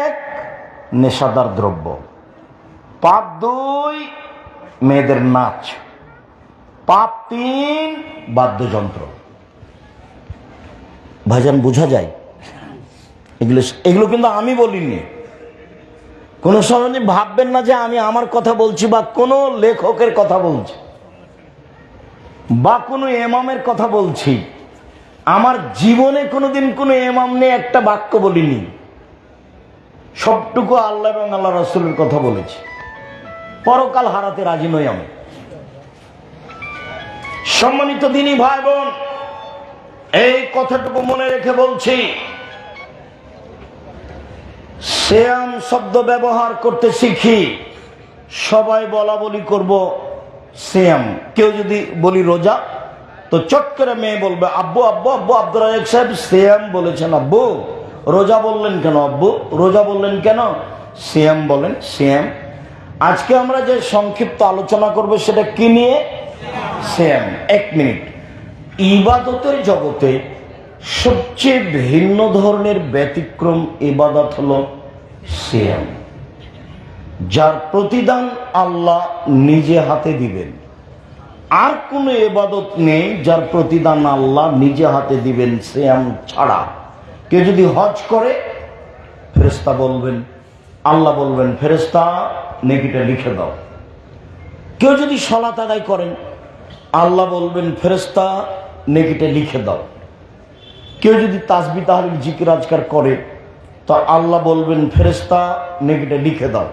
1, নেশাদার দ্রব্য। পাপ 2, মেয়েদের নাচ। পাপ 3, বাদ্যযন্ত্র। ভাইজান বোঝা যায়? এগুলো কিন্তু আমি বলিনি। কোনো সময় ভাববেন না যে আমি আমার কথা বলছি বা কোনো লেখকের কথা বলছি বা কোনো ইমামের কথা বলছি। আমার জীবনে কোনোদিন কোনো ইমাম নিয়ে একটা বাক্য বলিনি, সবটুকু আল্লাহ এবং আল্লাহ রাসূলের কথা বলেছি। পরকাল হারাতে রাজি নই আমি। সম্মানিত দিনী ভাই বোন, এই কথাটুকু মনে রেখে বলছি, সিয়াম শব্দ ব্যবহার করতে শিখি। সবাই বলা বলি করব সিয়াম। কেউ যদি বলি রোজা, তো চট করে মেয়ে বলবে, আব্বু আব্বু আব্বু আব্দুর রাজ্জাক সাহেব সিয়াম বলেছেন। আব্বু রোজা বললেন কেন? আব্বু রোজা বললেন কেন? সিয়াম বলেন, সিয়াম। আজকে আমরা যে সংক্ষিপ্ত আলোচনা করব সেটা কি নিয়ে? সিয়াম। 1 মিনিট। ইবাদতের জগতে সবচেয়ে ভিন্ন ধরনের ব্যতিক্রম ইবাদত হলো সিয়াম, যার প্রতিদান আল্লাহ নিজে হাতে দিবেন। আর কোনো ইবাদত নেই যার প্রতিদান আল্লাহ নিজে হাতে দিবেন সিয়াম ছাড়া। কেউ যদি হজ করে, ফেরেশতা বলবেন, আল্লাহ বলবেন, ফেরেশতা নেকিটা লিখে দাও। কেউ যদি সালাত আদায় করেন, আল্লাহ বলবেন, ফেরেশতা নেকিটা লিখে দাও। কেউ যদি তাসবিহ তাহলিল জিকির আজকার করে, তো আল্লাহ বলবেন, ফেরেশতা নেকিটা লিখে দাও।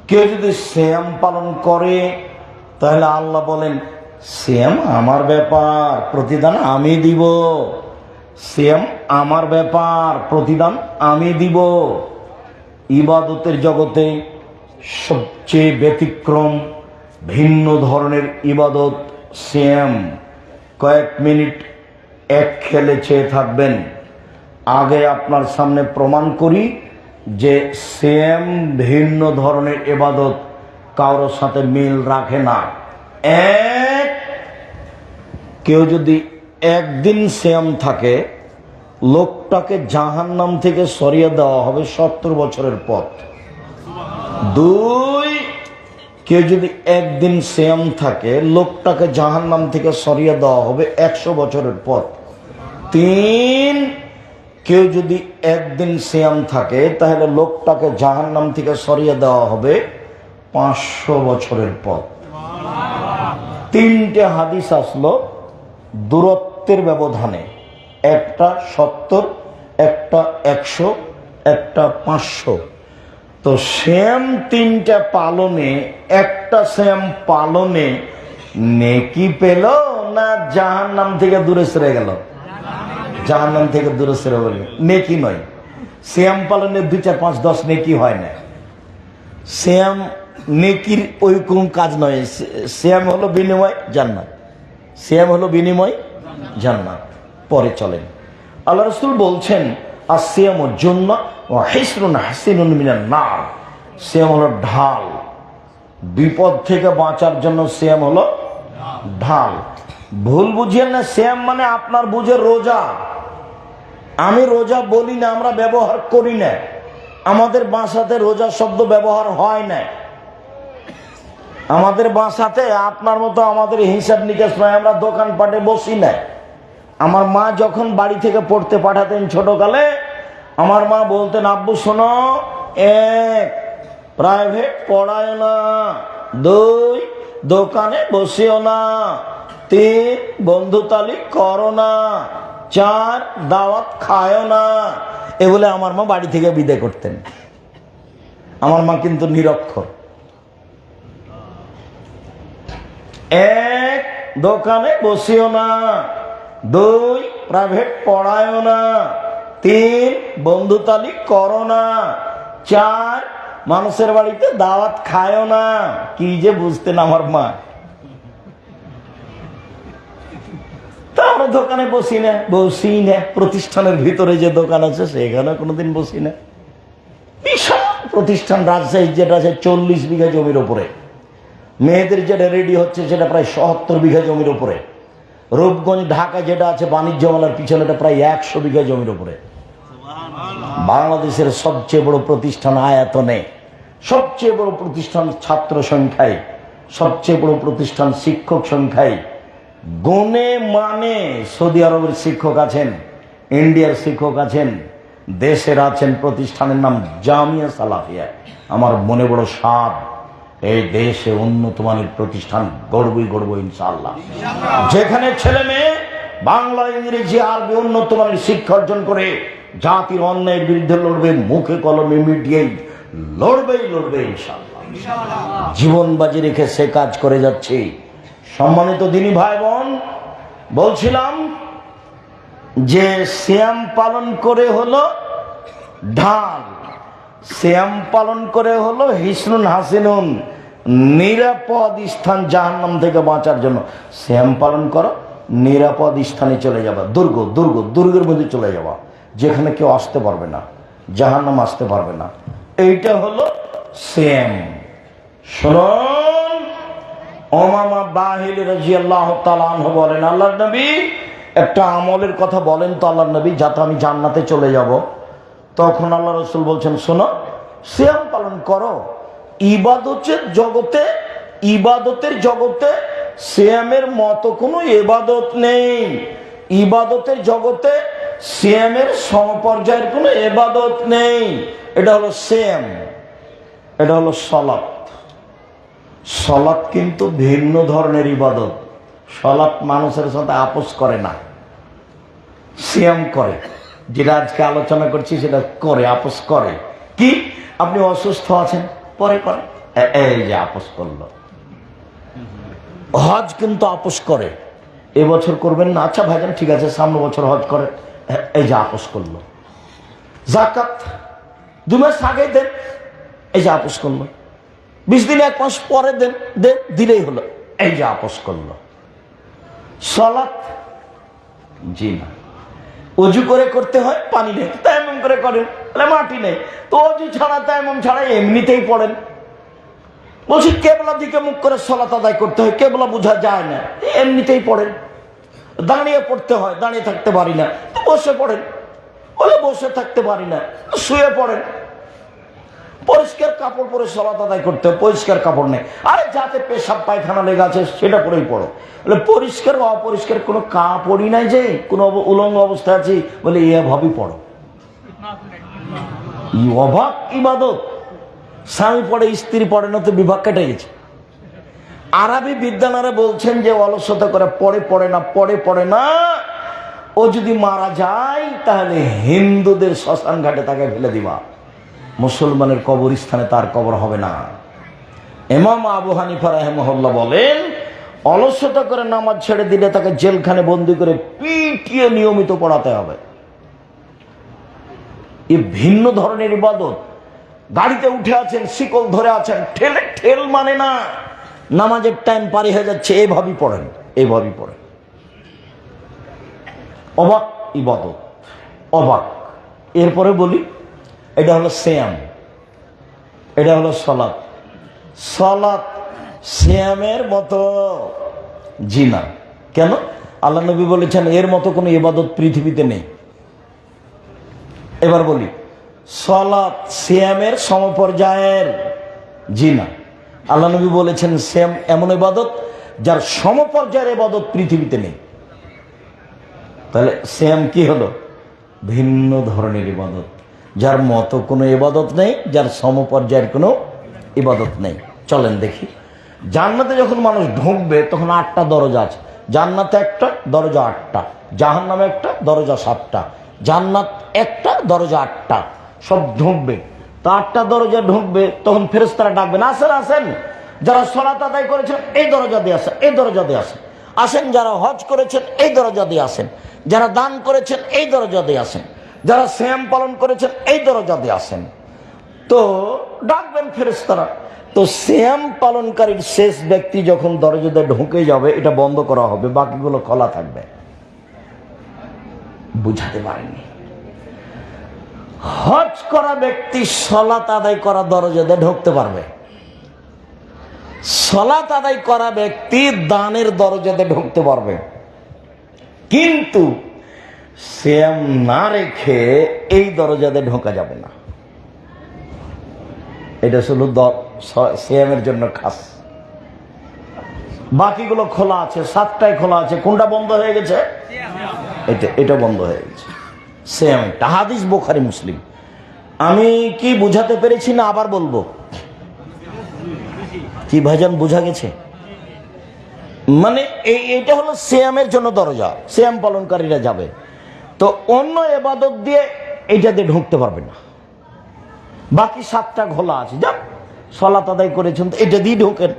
কেউ যদি সিয়াম পালন করে, তাহলে আল্লাহ বলেন, সিয়াম আমার ব্যাপার, প্রতিদান আমি দিব। সিয়াম আমার ব্যাপার, প্রতিদান আমি দিব। ইবাদতের জগতে সবচেয়ে ব্যতিক্রম ভিন্ন ধরনের ইবাদত সিয়াম। কয়েক মিনিট এক খেলে চেয়ে থাকবেন। আগে আপনার সামনে প্রমাণ করি যে সিয়াম ভিন্ন ধরনের ইবাদত, কারোর সাথে মিল রাখে না। কেউ যদি একদিন সিয়াম থাকে, লোকটাকে জাহান্নাম থেকে সরিয়ে দেওয়া হবে 70 বছরের পথ। 2, কেউ যদি একদিন সিয়াম থাকে, লোকটাকে জাহান্নাম থেকে সরিয়ে দেওয়া হবে 100 বছরের পথ। 3, কেউ যদি একদিন সিয়াম থাকে তাহলে লোকটাকে জাহান্নাম থেকে সরিয়ে দেওয়া হবে 500 বছরের পথ। 3টে হাদিস আসলো দূরত্বের ব্যবধানে, একটা 70, একটা 100, একটা 500। তো সিয়াম 3টা পালনে, একটা সিয়াম পালনে নেকি পেল না জাহান্নাম থেকে দূরে সরে গেল? জাহান্নাম থেকে দূরে সরে গেল, নেকি নয়। সিয়াম পালনে 2, 4, 5, 10 নেকি হয় না। সিয়াম নেকির ওই কোন কাজ নয়। সিয়াম হলো বিনিময় জান্নাত, সিয়াম হলো বিনিময় জান্নাত। পরে চলেন, আল্লাহ রাসূল বলছেন আসিয়ামু জুন্নাহ ওয়া হিসরুন হাসিনুন মিনান নার। সিয়াম হলো ঢাল, বিপদ থেকে বাঁচার জন্য সিয়াম হলো ঢাল। ভুল বুঝিয়েন না, সিয়াম মানে আপনার বুঝে রোজা। আমি রোজা বলি না, আমরা ব্যবহার করি না, আমাদের ভাষাতে রোজা শব্দ ব্যবহার হয় না। আমাদের ভাষাতে আপনার মতো আমাদের হিসাব নিকাশ নয়, আমরা দোকানপাটে বসি না। আমার মা যখন বাড়ি থেকে পড়তে পাঠাতেন ছোটকালে, আমার মা বলতেন, আব্বু শোনো, 1, প্রাইভেট পড়ায় না, 2, দোকানে বসিও না, 3, বন্ধুতালি করো না, 4, দাওয়াত খায়ও না। এ বলে আমার মা বাড়ি থেকে বিদায় করতেন। আমার মা কিন্তু নিরক্ষর। 1, দোকানে বসিও না, 2, প্রাইভেট পড়ায়ও না, 3, বন্ধুতালি করো না, 4, মানুষের বাড়িতে দাওয়াত খায়ও না। কি যে বুঝতেন আমার মা। তা আমরা দোকানে বসি না, প্রতিষ্ঠানের ভিতরে যে দোকান আছে সেখানে কোনোদিন বসি না। বিশাল প্রতিষ্ঠান রাজশাহী, যেটা আছে 40 বিঘা জমির উপরে। মেয়েদের যেটা রেডি হচ্ছে সেটা প্রায় ৭০ বিঘা জমির উপরে। রূপগঞ্জ ঢাকা যেটা আছে বাণিজ্য মেলার পিছনে, এটা প্রায় 100 বিঘা জমির উপরে। বাংলাদেশের সবচেয়ে বড় প্রতিষ্ঠান আয়তনে, সবচেয়ে বড় প্রতিষ্ঠান ছাত্র সংখ্যায়, সবচেয়ে বড় প্রতিষ্ঠান শিক্ষক সংখ্যায়। গুণে মানে সৌদি আরবের শিক্ষক আছেন, ইন্ডিয়ার শিক্ষক আছেন, দেশের আছেন। প্রতিষ্ঠানের নাম জামিয়া সালাফিয়া। আমার মনে বড় সাধ, এই দেশে উন্নত মানের প্রতিষ্ঠান গড়বই ইনশাআল্লাহ। যেখানে ছেলে মেয়ে বাংলা, ইংরেজি, আরবি উন্নত মানের শিক্ষা অর্জন করে জাতির অন্যায়ের বিরুদ্ধে লড়বে, মুখে কলমে মিডিয়ায় লড়বে ইনশাআল্লাহ। জীবন বাজি রেখে সে কাজ করে যাচ্ছে। সম্মানিত দিনী ভাই বোন, বলছিলাম যে সিয়াম পালন করে হলো ঢাল, সিয়াম পালন করে হলো হিসনুন হাসিনুন, নিরাপদ স্থান জাহান্নাম থেকে বাঁচার জন্য। সিয়াম পালন করো, নিরাপদ স্থানে চলে যাবা, দুর্গের মধ্যে চলে যাবা, যেখানে কেউ আসতে পারবে না, জাহান্নাম আসতে পারবে না। এইটা হলো সিয়াম। শুনুন, উমামা বাহিলী রাদিয়াল্লাহু তাআলা আনহু বলেন, আল্লাহর নবী একটা আমলের কথা বলেন তো আল্লাহর নবী, যাতে আমি জান্নাতে চলে যাব। তখন আল্লাহ রাসূল বলছেন, শোনো, সিয়াম পালন করো। ইবাদতের জগতে সিয়ামের মতো কোনো ইবাদত নেই। ইবাদতের জগতে সিয়ামের সমপর্যায়ের কোনো ইবাদত নেই। এটা হলো সিয়াম, এটা হলো সালাত। সালাত কিন্তু ভিন্ন ধরনের ইবাদত। সালাত মানুষের সাথে আপোষ করে না, সিয়াম করে। যেটা আজকে আলোচনা করছি সেটা করে, আপোষ করে। কি, আপনি অসুস্থ আছেন, পরে করে, এই যে আপোষ করলো। হজ কিন্তু আপোষ করে, এবছর করবেন না, আচ্ছা ভাইজান ঠিক আছে সামনে বছর হজ করে, এই যে আপোষ করলো। যাকাত 2 মাস আগে দেন, এই যে আপোষ করলো। 20 দিন 1 মাস পরে দেন, দিলেই হলো, এই যে আপোষ করলো। সালাত জি না, অজু করে করতে হয়, পানি নেই, তায়াম্মুম করে করেন, মাটি নেই তো অজু ছাড়া তায়াম্মুম ছাড়া এমনিতেই পড়েন। বলছি কেবলা দিকে মুখ করে সালাত আদায় করতে হয়, কেবলা বোঝা যায় না, এমনিতেই পড়েন। দাঁড়িয়ে পড়তে হয়, দাঁড়িয়ে থাকতে পারি না, বসে পড়েন। বলে বসে থাকতে পারি না, শুয়ে পড়েন। পরিষ্কার কাপড় পরে সালাত আদায় করতে হবে, পরিষ্কার কাপড় নেই। আরে যাতে পেশাব পায়খানা লেগে আছে সেটা পরেই পড়ো। বলে পরিষ্কার অপরিষ্কার কোনো কাপড়ই নাই, যে কোনো উলঙ্গ অবস্থা আছে বলে এভাবেই পড়ো। অবাক ইবাদত। স্বামী পড়ে স্ত্রী পড়ে না, তো বিভাগ কেটে গেছে। আরবি বিদ্যানারা বলছেন যে অলসতা করে পড়ে না, ও যদি মারা যায় তাহলে হিন্দুদের শ্মশান ঘাটে তাকে ফেলে দিবা, মুসলমানের কবরস্থানে তার কবর হবে না। ইমাম আবু হানিফা রাহিমাহুল্লাহ বলেন, অলসতা করে নামাজ ছেড়ে দিলে তাকে জেলখানে বন্দি করে পিটিয়ে নিয়মিত পড়াতে হবে। এ ভিন্ন ধরনের ইবাদত। গাড়িতে উঠে আছেন, শিকল ধরে আছেন, ঠেল মানে না, নামাজের টাইম পারি হয়ে যাচ্ছে, এইভাবেই পড়েন। অবাক ইবাদত, অবাক। এরপরে বলি, এটা হলো সিয়াম, এটা হলো সালাত। সিয়ামের মতো জিনা। কেন? আল্লাহ নবী বলেছেন এর মতো কোনো ইবাদত পৃথিবীতে নেই। এবার বলি, সালাত সিয়ামের সমপর্যায়ের জিনা। আল্লাহ নবী বলেছেন সিয়াম এমন ইবাদত যার সমপর্যায়ের ইবাদত পৃথিবীতে নেই। তাহলে সিয়াম কি হলো? ভিন্ন ধরনের ইবাদত, যার মতো কোনো ইবাদত নেই, যার সমপর্যায়ের কোনো ইবাদত নেই। চলেন দেখি, জান্নাতে যখন মানুষ ঢুকবে তখন 8টা দরজা আছে। জান্নাতে একটা, দরজা 8টা। জাহান্নামে একটা, দরজা 7টা। জান্নাত একটা, দরজা 8টা। সব ঢুকবে। তো 8টা দরজা ঢুকবে, তখন ফেরেশতারা ডাকবেন, আসেন। যারা সালাত আদায় করেছেন এই দরজা দিয়ে আসেন, এই দরজা দিয়ে আসেন। যারা হজ করেছেন এই দরজা দিয়ে আসেন। যারা দান করেছেন এই দরজা দিয়ে আসেন। যারা সিয়াম পালন করেছেন এই দরজা দিয়ে আসেন। তো ডাকবেন ফেরেশতারা। তো সিয়াম পালনকারীর শেষ ব্যক্তি যখন দরজাতে ঢুকে যাবে, এটা বন্ধ করা হবে, বাকিগুলো খোলা থাকবে। বুঝাতে পারেননি? হজ করা ব্যক্তি সালাত আদায় করা দরজাতে ঢুকতে পারবে। সালাত আদায় করা ব্যক্তি দানের দরজাতে ঢুকতে পারবে, কিন্তু সিয়াম না রেখে এই দরজাতে ঢোকা যাবে না। এটা শুধু সিয়ামের জন্য খাস। বাকিগুলো খোলা আছে, 7টায় খোলা আছে। কোনটা বন্ধ হয়ে গেছে? এটা বন্ধ হয়ে গেছে। সিয়াম, হাদিস বুখারী মুসলিম। আমি কি বুঝাতে পেরেছি না আবার বলবো? কি ভাইজান, বোঝা গেছে? মানে এইটা হলো সিয়ামের জন্য দরজা, সিয়াম পালনকারীরা যাবে। তো অন্য ইবাদত দিয়ে এইটাতে ঢুকতে পারবে না। বাকি 7টা খোলা আছে। যান, সালাত আদায় করেছেন তো এটা দিয়ে ঢোকেন,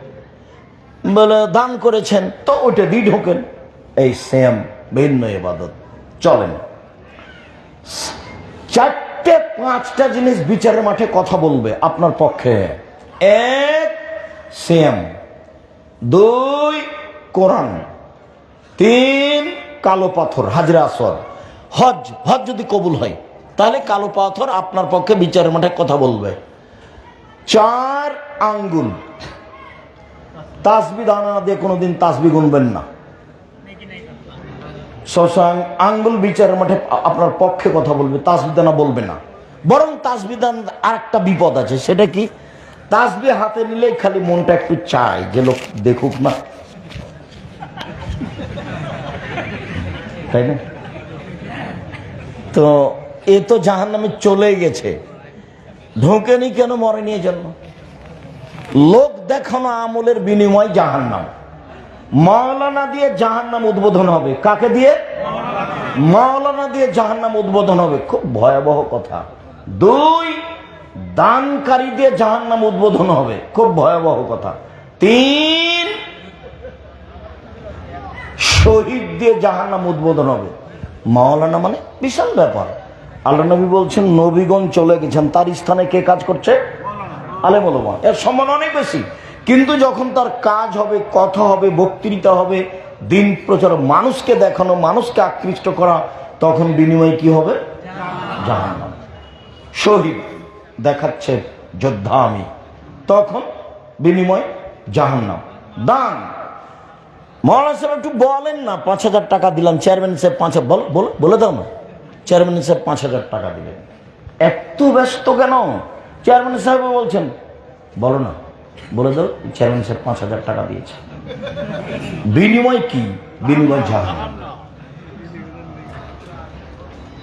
বলে দান করেছেন তো ওইটা দিয়ে ঢোকেন। এই সিয়াম ভিন্ন ইবাদত। চলেন, 4-5টা জিনিস বিচারের মাঠে কথা বলবে আপনার পক্ষে। 1 সিয়াম, 2 কোরআন, 3 কালো পাথর হাজরে আসওয়াদ। হজ যদি কবুল হয় তাহলে কালো পাথর আপনার পক্ষে বিচারের মাঠে কথা বলবে। 4 আঙ্গুল। তাসবিহ দানা দিয়ে কোনোদিন তাসবিহ গুনবেন না। আঙ্গুল বিচারের মাঠে আপনার পক্ষে কথা বলবে, তাসবিহ দানা বলবে না। বরং তাসবিহ দানা আর একটা বিপদ আছে। সেটা কি? তাসবিহ হাতে নিলেই খালি মনটা একটু চায় যে লোক দেখুক না, তাই না? তো এ তো জাহান্নামে চলে গেছে, ঢোকেনি কেন? মরেনি এজন্য। লোক দেখানো আমলের বিনিময় জাহান্নাম। মাওলানা দিয়ে জাহান্নাম উদ্বোধন হবে। কাকে দিয়ে? মাওলানা দিয়ে জাহান্নাম উদ্বোধন হবে। খুব ভয়াবহ কথা। 2 দানকারী দিয়ে জাহান্নাম উদ্বোধন হবে। খুব ভয়াবহ কথা। 3 শহীদ দিয়ে জাহান্নাম উদ্বোধন হবে। মাওলানা মানে বিশাল ব্যাপার। আল্লাহ নবী বলছেন নবীগণ চলে গেছেন, তার স্থানে কে কাজ করছে? আলেম ওলামা। এর সম্মান অনেক বেশি। কিন্তু যখন তার কাজ হবে, কথা হবে, বক্তৃতা হবে, দিন প্রচার, মানুষকে দেখানো, মানুষকে আকৃষ্ট করা, তখন বিনিময় কি হবে? জাহান্নাম। শহীদ দেখাচ্ছে যোদ্ধা আমি, তখন বিনিময় জাহান্নাম। দান, মৌলানা সাহেব একটু বলেন না, 5,000 টাকা দিলাম, চেয়ারম্যান সাহেব 5,000, বলে দাও না, চেয়ারম্যান সাহেব 5,000 টাকা দিলেন। এত ব্যস্ত কেন? চেয়ারম্যান সাহেব বলছেন, বলো না, বলে দাও চেয়ারম্যান সাহেব 5,000 টাকা দিয়েছে। বিনিময় কি? বিনিময় জাহান্নাম।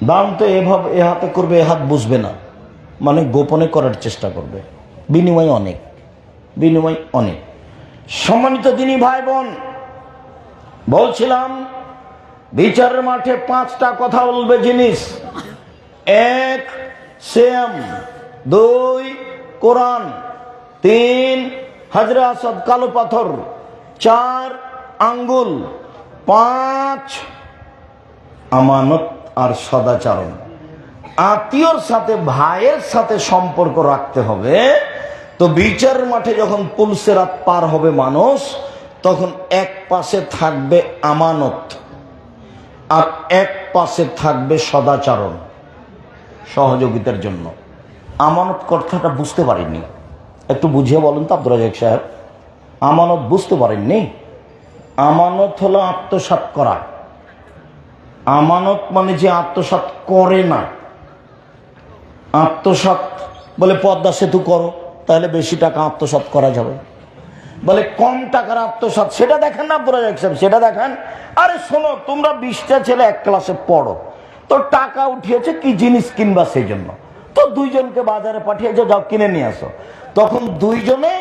দান তো এভাবে এ হাতে করবে, এ হাত বুঝবে না, মানে গোপনে করার চেষ্টা করবে। বিনিময় অনেক, বিনিময় অনেক। সম্মানিত দিনী ভাই বোন, বলছিলাম বিচারের মাঠে 5টা কথা বলবে জিনিস। 1 সিয়াম, 2 কোরআন, 3 হাজরে আসাদ কালো পাথর, 4 আঙ্গুল, 5 আমানত আর সদাচরণ। আত্মীয়র সাথে, ভাইয়ের সাথে সম্পর্ক রাখতে হবে। তো বিচারের মাঠে যখন পুলসেরাত পার হবে মানুষ, তখন এক পাশে থাকবে আমানত আর এক পাশে থাকবে সদাচরণ, সহযোগিতার জন্য। আমানত কথাটা বুঝতে পারিনি, একটু বুঝিয়ে বলুন তো আব্দুর রাজ্জাক সাহেব। আমানত বুঝতে পারেননি? আমানত হলো আত্মসাৎ করা। আমানত মানে যে আত্মসাৎ করে না। আত্মসাৎ বলে পদ্মা সেতু করো, তাহলে বেশি টাকা আত্মসাৎ করা যাবে। বলে কম টাকার আত্মসাৎ, সেটা দেখেন না আব্দুর রাজ্জাক সাহেব, সেটা দেখেন। আরে শোনো, তোমরা 20টা ছেলে এক ক্লাসে পড়ো, তো টাকা উঠিয়েছে কি জিনিস কিনবা, সেই জন্য তো 2 জনকে বাজারে পাঠিয়েছে, যাও কিনে নিয়ে আসো। তখন 2 জনে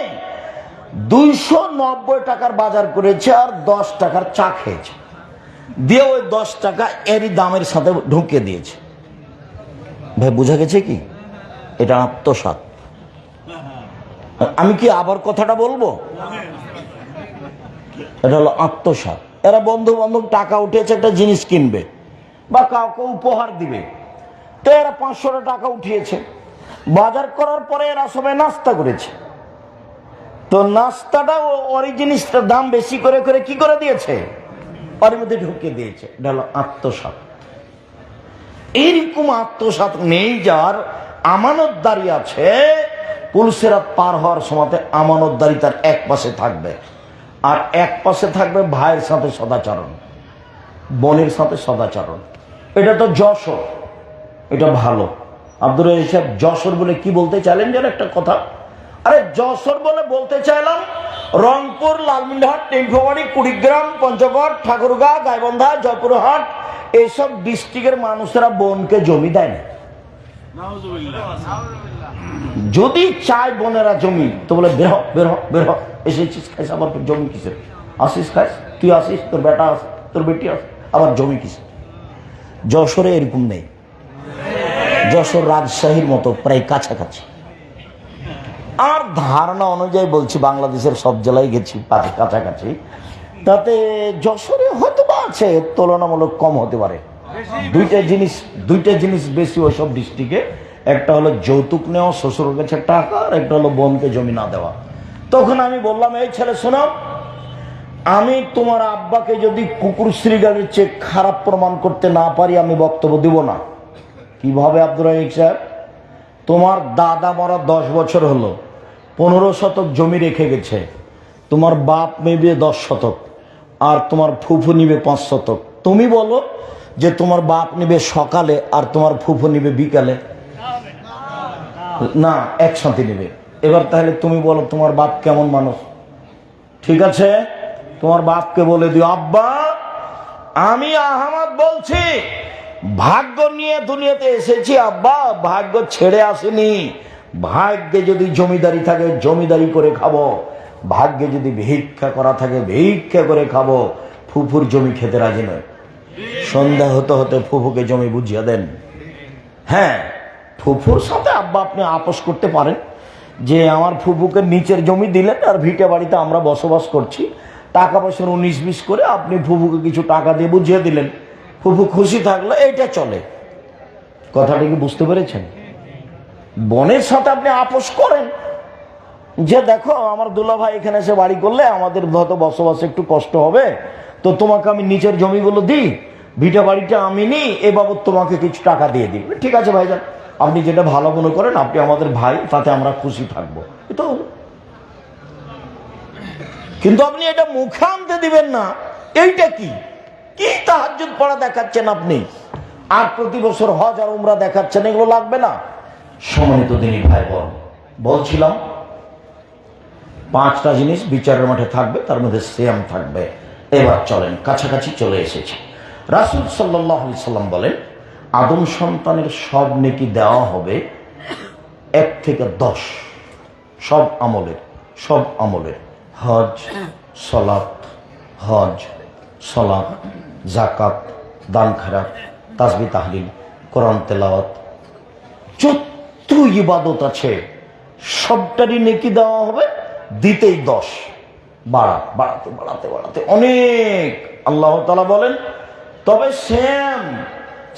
290 টাকার বাজার করেছে আর 10 টাকার চা খেয়েছে, দিয়ে ওই 10 টাকা এরই দামের সাথে ঢুকিয়ে দিয়েছে। ভাই বুঝা গেছে কি? এটা আত্মসাৎ। আমি কি আবার কথাটা বলবো? এটা হলো আত্মসাৎ। এরা বন্ধু বান্ধব টাকা উঠিয়েছে, একটা জিনিস কিনবে বা কাউকে উপহার দিবে, তো এরা 500 টাকা উঠিয়েছে। বাজার করার পরে এরা সবাই নাস্তা করেছে, তো নাস্তাটা ওই জিনিসটার দাম বেশি করে করে কি করে দিয়েছে, ওর মধ্যে ঢুকিয়ে দিয়েছে। এটা হলো আত্মসাৎ। এইরকম আত্মসাৎ নেই যার, আমানতদারি আছে। পুলসেরাত পার হওয়ার সময় আমানতদারি তার এক পাশে থাকবে, আর এক পাশে থাকবে ভাইয়ের সাথে সদাচরণ, বোনের সাথে সদাচরণ। এটা তো যশোর, এটা ভালো। আব্দুর রাজ্জাক সাহেব যশোর বলে কি বলতে চাইলেন যেন একটা কথা? আরে যশোর বলে বলতে চাইলাম রংপুর, লালমনিরহাট, নীলফামারী, কুড়িগ্রাম, পঞ্চগড়, ঠাকুরগাঁও, গাইবান্ধা, জয়পুরহাট, এইসব ডিস্ট্রিক্টের মানুষেরা বোনকে জমি দেয় না। যদি চায় বোনেরা জমি, তো বলে বের হ, বের হ, বের হ, এসেছিস খাইস, আবার জমি কিসের? আসিস খাইস, তুই আসিস, তোর বেটা আছে, তোর বেটি আছে, আবার জমি কিসের? যশোরে এরকম নেই। যশোর রাজশাহীর মতো প্রায় কাছাকাছি। আর ধারণা অনুযায়ী বলছি, বাংলাদেশের সব জেলায় গেছি কাছাকাছি, তাতে যশোরে হয়তো বা আছে, তুলনামূলক কম হতে পারে। দুইটা জিনিস বেশি ওইসব ডিস্ট্রিক্টে। একটা হলো যৌতুক নেওয়া, শ্বশুরের কাছে টাকা, আর একটা হলো বোনকে জমি না দেওয়া। তখন আমি বললাম, এই ছেলে শোনো, আমি তোমার আব্বাকে যদি কুকুর শ্রীগালের চেয়ে খারাপ প্রমাণ করতে না পারি, আমি বক্তব্য দিব না। কিভাবে আব্দুর রাজ্জাক সাহেব? তোমার দাদা মরা 10 বছর হলো, 15 শতক জমি রেখে গেছে। তোমার বাপ নেবে 10 শতক, আর তোমার ফুফু নিবে 5 শতক। তুমি বলো যে তোমার বাপ নিবে সকালে আর তোমার ফুফু নিবে বিকালে, না একসাথে নিবে। এবার তাহলে তুমি বলো তোমার বাপ কেমন মানুষ? ঠিক আছে, তোমার বাপকে বলে দিও, আব্বা আমি আহমদ বলছি, ভাগ্য নিয়ে দুনিয়াতে এসেছি আব্বা, ভাগ্য ছেড়ে আসেনি। ভাগ্যে যদি জমিদারি থাকে জমিদারি করে খাবো, ভাগ্যে যদি ভিক্ষা করা থাকে ভিক্ষা করে খাবো। ফুফুর জমি খেতে রাজি নয়। সন্ধ্যা হতে হতে ফুফুকে জমি বুঝিয়ে দেন। হ্যাঁ, ফুফুর সাথে আব্বা আপনি আপোষ করতে পারেন যে আমার ফুফুকে নিচের জমি দিলেন আর ভিটে বাড়িতে আমরা বসবাস করছি, টাকা পয়সার 19-20 করে আপনি ফুফুকে কিছু টাকা দিয়ে বুঝিয়ে দিলেন, ফুফু খুশি থাকলো, এইটা চলে। কথাটা কি বুঝতে পেরেছেন? বোনের সাথে আপনি আপোষ করেন যে দেখো আমার দুলা ভাই এখানে এসে বাড়ি করলে আমাদের হয়তো বসবাসে একটু কষ্ট হবে, তো তোমাকে আমি নিচের জমিগুলো দিই, ভিটা বাড়িটা আমি নিই, এ বাবদ তোমাকে কিছু টাকা দিয়ে দিই। ঠিক আছে ভাইজান, আপনি যেটা ভালো মনে করেন, আপনি আমাদের ভাই, তাতে আমরা খুশি থাকবো। এটা হলো। কিন্তু আপনি এটা মুখে আনতে দিবেন না। এইটা কি কি তাহাজ্জুদ পড়া দেখাচ্ছেন আপনি, আর প্রতি বছর হজ আর উমরা দেখাচ্ছেন, এগুলো লাগবে না। সম্মানিত দিনী ভাই বোন, বলছিলাম 5টা জিনিস বিচারের মাঠে থাকবে, তার মধ্যে সিয়াম থাকবে। এবার চলেন, কাছাকাছি চলে এসেছি। রাসূল সাল্লাল্লাহু আলাইহি সাল্লাম বলেন, আদম সন্তানের সব নেকি দেওয়া হবে 1 থেকে 10, সব আমলের হজ, সলাত, যাকাত, দান খায়রাত, তাসবিহ তাহলিল, কোরআন তেলাওয়াত, যত ইবাদত আছে সবটারই নেকি দেওয়া হবে, দিতেই 10। বাড়াতে অনেক। আল্লাহ তাআলা বলেন, তবে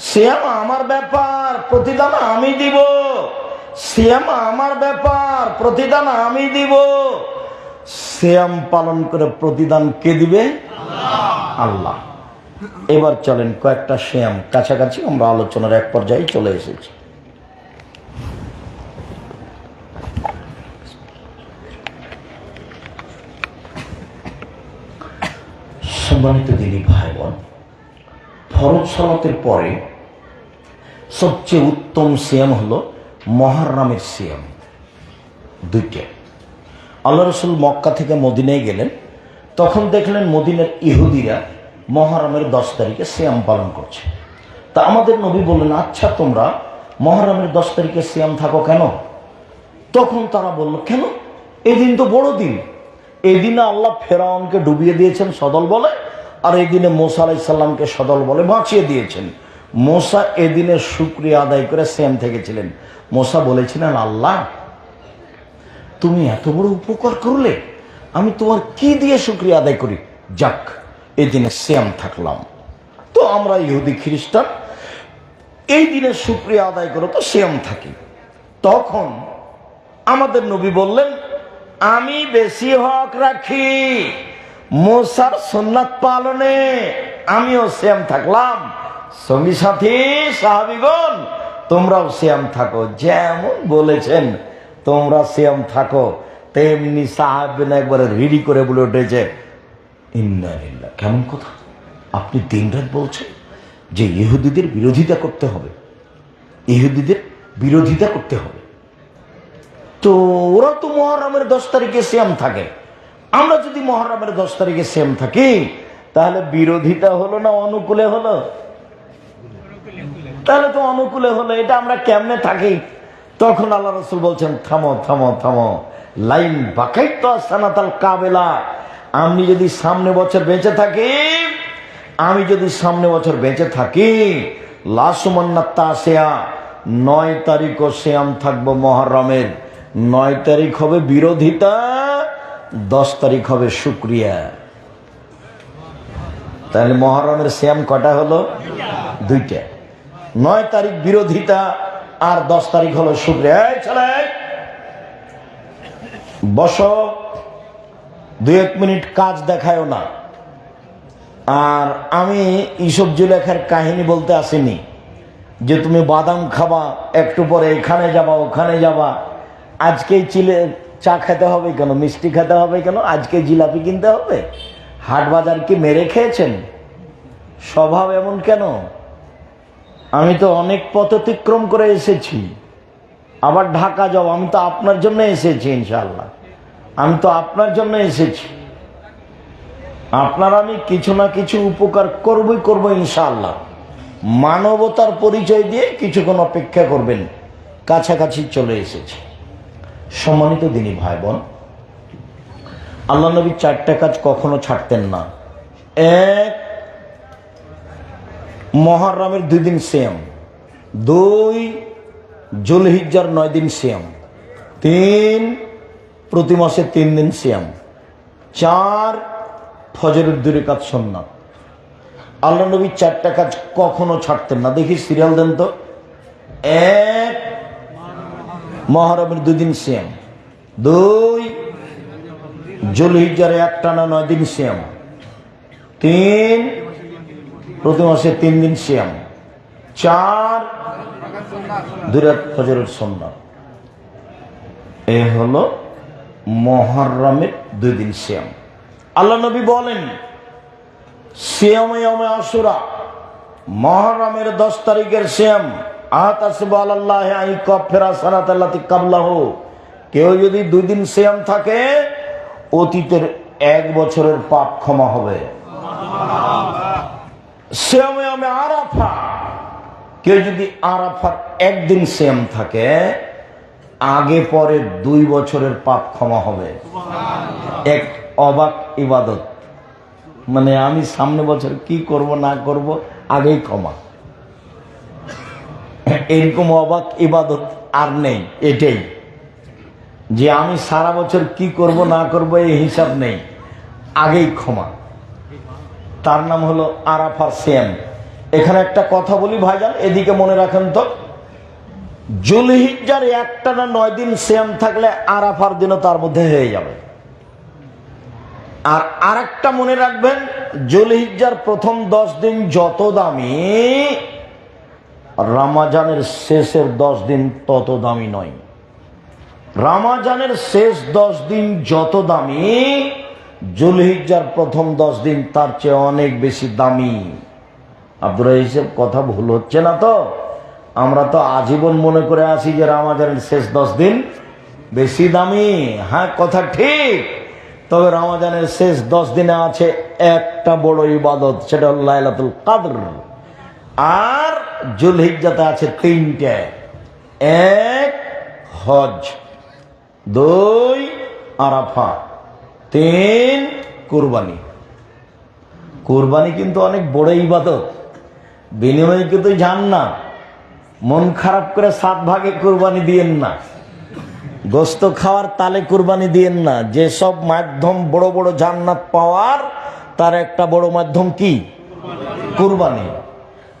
সিয়াম আমার ব্যাপার, প্রতিদান আমি দিব। সিয়াম আমার ব্যাপার, প্রতিদান আমি দিব। সিয়াম পালন করে প্রতিদান কে দিবে? আল্লাহ। এবার চলেন কয়েকটা সিয়াম, কাছাকাছি আমরা আলোচনার এক পর্যায়ে চলে এসেছি। সম্মানিত দিনী ভাই বোন, ফরজ সালাতের পরে সবচেয়ে উত্তম সিয়াম হলো মুহররমের সিয়াম। 2টা। আল্লাহ রাসূল মক্কা থেকে মদিনায় গেলেন, তখন দেখলেন মদিনার ইহুদিরা মুহররমের 10 তারিখে সিয়াম পালন করছে। তা আমাদের নবী বললেন, আচ্ছা তোমরা মুহররমের 10 তারিখে সিয়াম থাকো কেন? তখন তারা বলল, কেন? এই দিন তো বড় দিন। এই দিনে আল্লাহ ফেরাউনকে ডুবিয়ে দিয়েছেন সদল বলে, আর এই দিনে মুসা আলাইহিস সালামকে সদল বলে বাঁচিয়ে দিয়েছেন। মুসা এদিনে শুকরিয়া আদায় করে সিয়াম থেকেছিলেন। মুসা বলেছিলেন, আল্লাহ তুমি এত বড় উপকার করলে, আমি তোমার কি দিয়ে শুকরিয়া আদায় করি? যাক, এই দিনে সিয়াম থাকলাম। তো আমরা ইহুদি খ্রিস্টান এই দিনে শুকরিয়া আদায় করো, তো সিয়াম থাকি। তখন আমাদের নবী বললেন, আমি বেশি হক রাখি মুসার সুন্নাত পালনে, আমিও সিয়াম থাকলাম। সঙ্গী সাথী সাহাবীগণ, তোমরাও সিয়াম থাকো। যেমন বলেছেন তোমরা সিয়াম থাকো, তেমনি সাহাবীরা একবারে রেডি করে বলে উঠেছে, ইন্না লিল্লাহ। কেমন কথা? আপনি দিনরাত বলছেন যে ইহুদিদের বিরোধিতা করতে হবে, তো ওরা তো মুহররমের 10 তারিখে সিয়াম থাকে। আমরা যদি মুহররমের 10 তারিখে সিয়াম থাকি, তাহলে বিরোধিতা হলো না অনুকূলে হলো? তাহলে তো অনুকূলে হলো। এটা আমরা কেমনে থাকি? তখন আল্লাহ রাসূল বলছেন, থামো, লাইন বাকাইতা সানাতাল কাবেলা। আমি যদি সামনে বছর বেঁচে থাকি, লাসুমান্না তাসিয়া, 9 তারিখও সিয়াম থাকবো মুহররমের। 9 তারিখ হবে বিরোধিতা, 10 তারিখ হবে শুকরিয়া। তাহলে মুহররমের সিয়াম কটা হলো? 2টা। 9 তারিখ বিরোধিতা আর 10 তারিখ হলো শুকরিয়া। বসো, 2-1 মিনিট কাজ দেখায়ও না। আর আমি এইসব জুলেখার কাহিনী বলতে আসিনি যে তুমি বাদাম খাবা, একটু পরে এখানে যাবা ওখানে যাবা, আজকেই চা খেতে হবে কেন, মিষ্টি খেতে হবে কেন, আজকে জিলাপি কিনতে হবে। হাট বাজার কি মেরে খেয়েছেন? স্বভাব এমন কেন? আমি তো অনেক পথ অতিক্রম করে এসেছি, আবার ঢাকা যাও। আমি তো আপনার জন্য এসেছি, ইনশাআল্লাহ আমি তো আপনার জন্য এসেছি। আপনার আমি কিছু না কিছু উপকার করব ইনশাআল্লাহ। মানবতার পরিচয় দিয়ে কিছুক্ষণ অপেক্ষা করবেন, কাছাকাছি চলে এসেছি। সম্মানিত দিনী ভাই বোন, আল্লাহ নবী 4টা কাজ কখনো ছাড়তেন না। 1, মুহররমের 2 দিন সিয়াম। 2, যুলহিজ্জার 9 দিন সিয়াম। 3, প্রতি মাসে 3 দিন সিয়াম। 4, ফজরের 2 রাকাত সুন্নাত। আল্লাহ নবী 4টা কাজ কখনো ছাড়তেন না। দেখি সিরিয়াল দেন তো। 1, মুহররমের 2 দিন সিয়াম। 2, যুলহিজ্জার একটানা 9 দিন সিয়াম। 3, প্রতি মাসে 3 দিন সিয়াম। 4, 2 রাকাত ফজরের সুন্নাত। এ হলো মুহররমের 2 দিন সিয়াম। আল্লাহ নবী বলেন, সিয়াম ইয়াউমে আশুরা, মুহররমের 10 তারিখের সিয়াম, আতাসিবু আলাল্লাহি আন ইয়াকাফিরা সানাতাল্লাতি ক্বাবলাহু, কেউ যদি 2 দিন সিয়াম থাকে অতীতের 1 বছরের পাপ ক্ষমা হবে। সিয়ামে আরাফা, কেউ যদি আরাফার 1 দিন সিয়াম থাকে আগে পরে 2 বছরের পাপ ক্ষমা হবে। এক অবাক ইবাদত, মানে আমি সামনে বছর কি করব না করব আগেই ক্ষমা। এরকম অবাক ইবাদত আর নেই। এটাই যে আমি সারা বছর কি করব না করব এই হিসাব নেই, আগেই ক্ষমা। তার নাম হলো আরাফার সিয়াম। এখানে একটা কথা বলি ভাইজান, এদিকে মনে রাখেন তো, জুলহিজ্জার 1 টানা 9 দিন সিয়াম থাকলে আরাফার দিনও তার মধ্যে হয়ে যাবে। আর আরেকটা মনে রাখবেন, জুলহিজ্জার প্রথম 10 দিন যত দামি, রমজানের শেষের 10 দিন তত দামি নয়। রমজানের শেষ 10 দিন যত দামি, জুলহিজ্জার প্রথম 10 দিন তার চেয়ে অনেক বেশি দামি। আপনারা এইসব কথা ভুল হচ্ছে না তো? আমরা তো আজীবন মনে করে আসি যে রমজানের শেষ 10 দিন বেশি দামি। হ্যাঁ, কথা ঠিক। তবে রমজানের শেষ 10 দিনে আছে একটা বড় ইবাদত, সেটা হলো লাইলাতুল কদর। আর জুলহিজ্জাতে আছে 3টে, 1 হজ, 2 আরাফা, 3 কুরবানি। কুরবানি কিন্তু অনেক বড় ইবাদত, বিনিময়ে কিন্তু যান না। মন খারাপ করে 7 ভাগে কুরবানি দিয়েন না, গোস্ত খাওয়ার তালে কুরবানি দিয়েন না। যেসব মাধ্যম বড় বড় জান্নাত পাওয়ার, তার একটা বড় মাধ্যম কি? কুরবানি।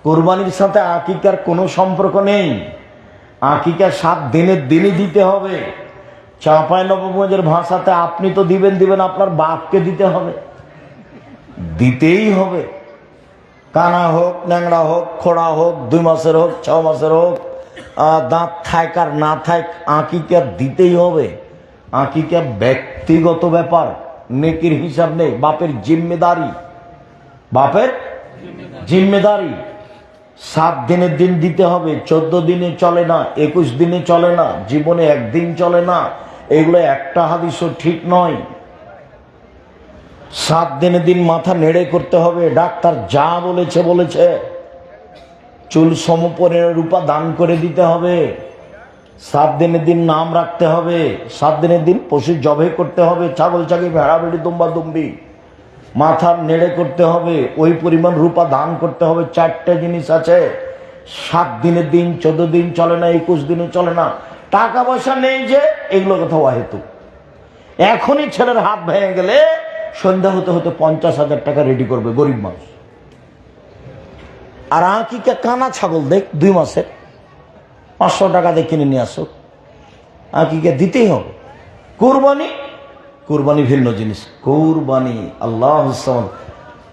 কুরবানির সাথে আকিকার কোনো সম্পর্ক নেই। আকিকা 7 দিনের দিনই দিতে হবে। চাঁপাইনবাবগঞ্জের ভাষাতে আপনি তো দিবেন, আপনার বাপকে দিতে হবে, দিতেই হবে। কানা হোক, ন্যাংরা হোক, খোড়া হোক, 2 মাসের হোক, 6 মাসের হোক, দাঁত থাক আর না থাক, আকিকা দিতেই হবে। আকিকা ব্যক্তিগত ব্যাপার, নেকির হিসাব নেই, বাপের জিম্মেদারি। বাপের জিম্মেদারি। 7 দিনের দিন দিতে হবে, 14 দিনে চলে না, 21 দিনে চলে না, জীবনে 1 দিন চলে না। এগুলো একটা হাদিসও ঠিক নয়। 7 দিনের দিন মাথা নেড়ে করতে হবে, ডাক্তার যা বলেছে। চুল সমপরিমাণ রূপা দান করে দিতে হবে। 7 দিনের দিন নাম রাখতে হবে। 7 দিনের দিন পশু জবে করতে হবে, ছাগল ছাগি, ভেড়া ভেড়ি, দুম্বা দুম্বি, মাথা নেড়ে করতে হবে, ওই পরিমাণ রূপা দান করতে হবে। 4টে জিনিস আছে। 7 দিনের দিন, 14 দিন চলে না, 21 দিনে চলে না। টাকা পয়সা নেই যে, এগুলো কথা অহেতুক। এখনই ছেলের হাত ভেঙে গেলে সন্ধ্যা হতে হতে 50,000 টাকা রেডি করবে গরিব মানুষ। আর আকিকা কানা ছাগল দেখ 2 মাসের, 500 টাকা দিয়ে কিনে নিয়ে আসো, আকিকা দিতেই হবে। কুরবানি ভিন্ন জিনিস। কুরবানি আল্লাহ,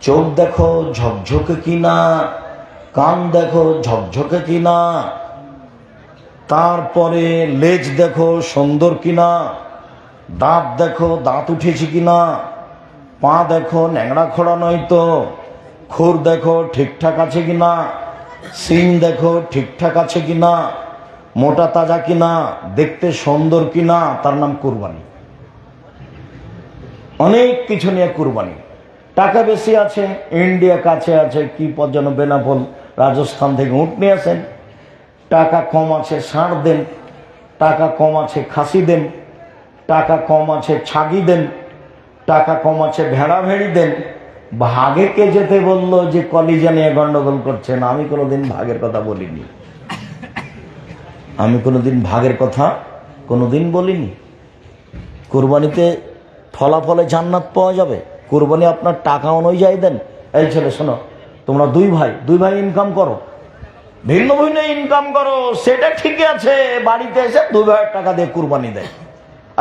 চোখ দেখো ঝকঝকে কিনা, কান দেখো ঝকঝকে কিনা, তারপরে লেজ দেখো সুন্দর কিনা, দাঁত দেখো দাঁত উঠেছে কিনা, পা দেখো ন্যাংরা খোড়া নয় তো, খুর দেখো ঠিকঠাক আছে কিনা, সিং দেখো ঠিকঠাক আছে কিনা, মোটা তাজা কিনা, দেখতে সুন্দর কিনা, তার নাম কুরবানি। অনেক কিছু নিয়ে কুরবানি। টাকা বেশি আছে, ইন্ডিয়া কাছে আছে, কি পর্যন্ত বেনাপোল রাজস্থান থেকে উট নিয়ে আসেন। টাকা কম আছে, ষাঁড় দেন। টাকা কম আছে, খাসি দেন। টাকা কম আছে, ছাগি দেন। টাকা কম আছে, ভেড়া ভেড়ি দেন। ভাগে কে যেতে বললো যে কলিজা নিয়ে গন্ডগোল করছেন? আমি কোনোদিন ভাগের কথা বলিনি। আমি কোনোদিন ভাগের কথা কোনোদিন বলিনি। কুরবানিতে ফলাফলে জান্নাত পাওয়া যাবে। কুরবানি আপনার টাকা অনুযায়ী দেন। এই ছেলে শোনো, তোমরা 2 ভাই ইনকাম করো, ভিন্ন ভিন্ন ইনকাম করো, সেটা ঠিকই আছে। বাড়িতে এসে 2 ভাইয়ের টাকা দিয়ে কুরবানি দেয়।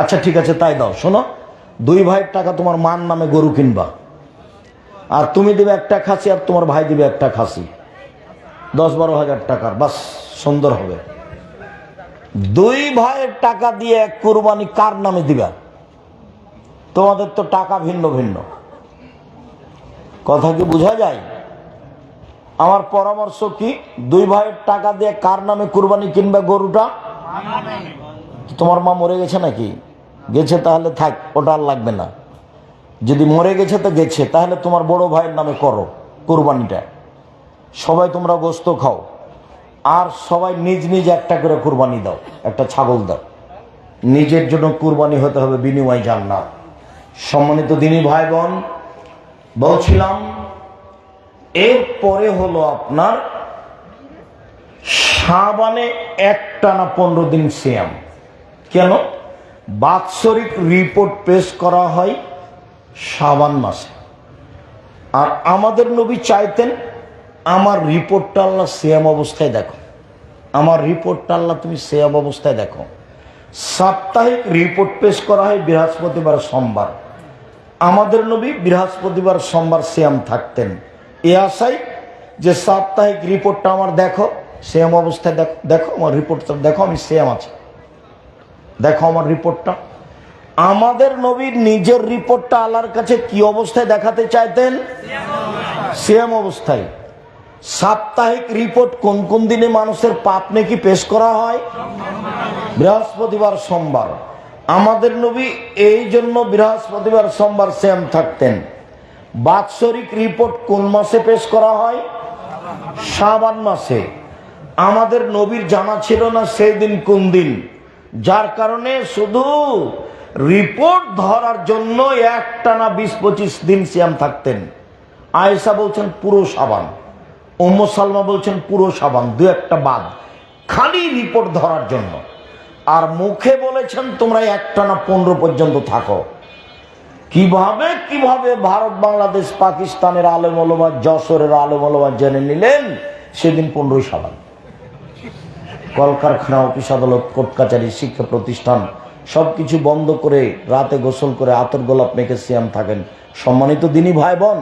আচ্ছা ঠিক আছে, তাই দাও। শোনো, 2 ভাইয়ের টাকা তোমার মান নামে গরু কিনবা, আর তুমি দিবে একটা খাসি, আর তোমার ভাই দিবে একটা খাসি, 10-12 হাজার টাকার, বাস সুন্দর হবে। 2 ভাইয়ের টাকা দিয়ে কুরবানি কার নামে দিবা? তোমাদের তো টাকা ভিন্ন ভিন্ন। কথা কি বোঝা যায়? আমার পরামর্শ কি, 2 ভাইয়ের টাকা দিয়ে কার নামে কুরবানি কিনবে গরুটা? তোমার মা মরে গেছে নাকি? গেছে, তাহলে থাক, ওটা আর লাগবে না। যদি মরে গেছে তো গেছে, তাহলে তোমার বড় ভাইয়ের নামে করো কোরবানিটা। সবাই তোমরা গোস্ত খাও, আর সবাই নিজ নিজ একটা করে কোরবানি দাও, একটা ছাগল দাও। নিজের জন্য কোরবানি হতে হবে, বিনিময় জান্নাত। সম্মানিত দিনী ভাই বোন, বলছিলাম এরপরে হলো আপনার শাবানে একটানা 15 দিন সিয়াম। কেন? বাৎসরিক রিপোর্ট পেশ করা হয় শাবান মাসে, আর আমাদের নবী চাইতেন আমার রিপোর্টটা আল্লাহ সিয়াম অবস্থায় দেখো, আমার রিপোর্টটা আল্লাহ তুমি সিয়াম অবস্থায় দেখো। সাপ্তাহিক রিপোর্ট পেশ করা হয় বৃহস্পতিবার সোমবার। আমাদের নবী বৃহস্পতিবার সোমবার সিয়াম থাকতেন, এ আশায় যে সাপ্তাহিক রিপোর্টটা আমার দেখো, সিয়াম অবস্থায় দেখো, দেখো আমার রিপোর্টটা দেখো, আমি সিয়াম আছি, দেখো আমার রিপোর্টটা। আমাদের নবীর নিজের রিপোর্টটা আল্লাহর কাছে কি অবস্থায় দেখাতে চাইতেন? সিয়াম অবস্থায়। সাপ্তাহিক রিপোর্ট কোন কোন দিনে মানুষের পাপ নেকি পেশ করা হয়? বৃহস্পতিবার সোমবার। আমাদের নবী এই জন্য বৃহস্পতিবার সোমবার সিয়াম থাকতেন। বাৎসরিক রিপোর্ট কোন মাসে পেশ করা হয়? শাবান মাসে। আমাদের নবীর জানা ছিল না সেই দিন কোন দিন, যার কারণে শুধু রিপোর্ট ধরার জন্য একটানা 20-25 দিন সিয়াম থাকতেন। আয়েশা বলছেন পুরো শাবান, উম্মু সালমা বলছেন পুরো শাবান, দু একটা বাদ, খালি রিপোর্ট ধরার জন্য। আর মুখে বলেছেন তোমরা একটানা 15 পর্যন্ত থাকো। কিভাবে কিভাবে ভারত, বাংলাদেশ, পাকিস্তানের আলেম ওলামা, যশোরের আলেম ওলামা জেনে নিলেন সেদিন 15 শাবান। কলকারখানা, অফিস আদালত, কোর্ট কাচারি, শিক্ষা প্রতিষ্ঠান সবকিছু বন্ধ করে রাতে গোসল করে আতর গোলাপ মেখে সিয়াম থাকেন। সম্মানিত দিনী ভাই বোন,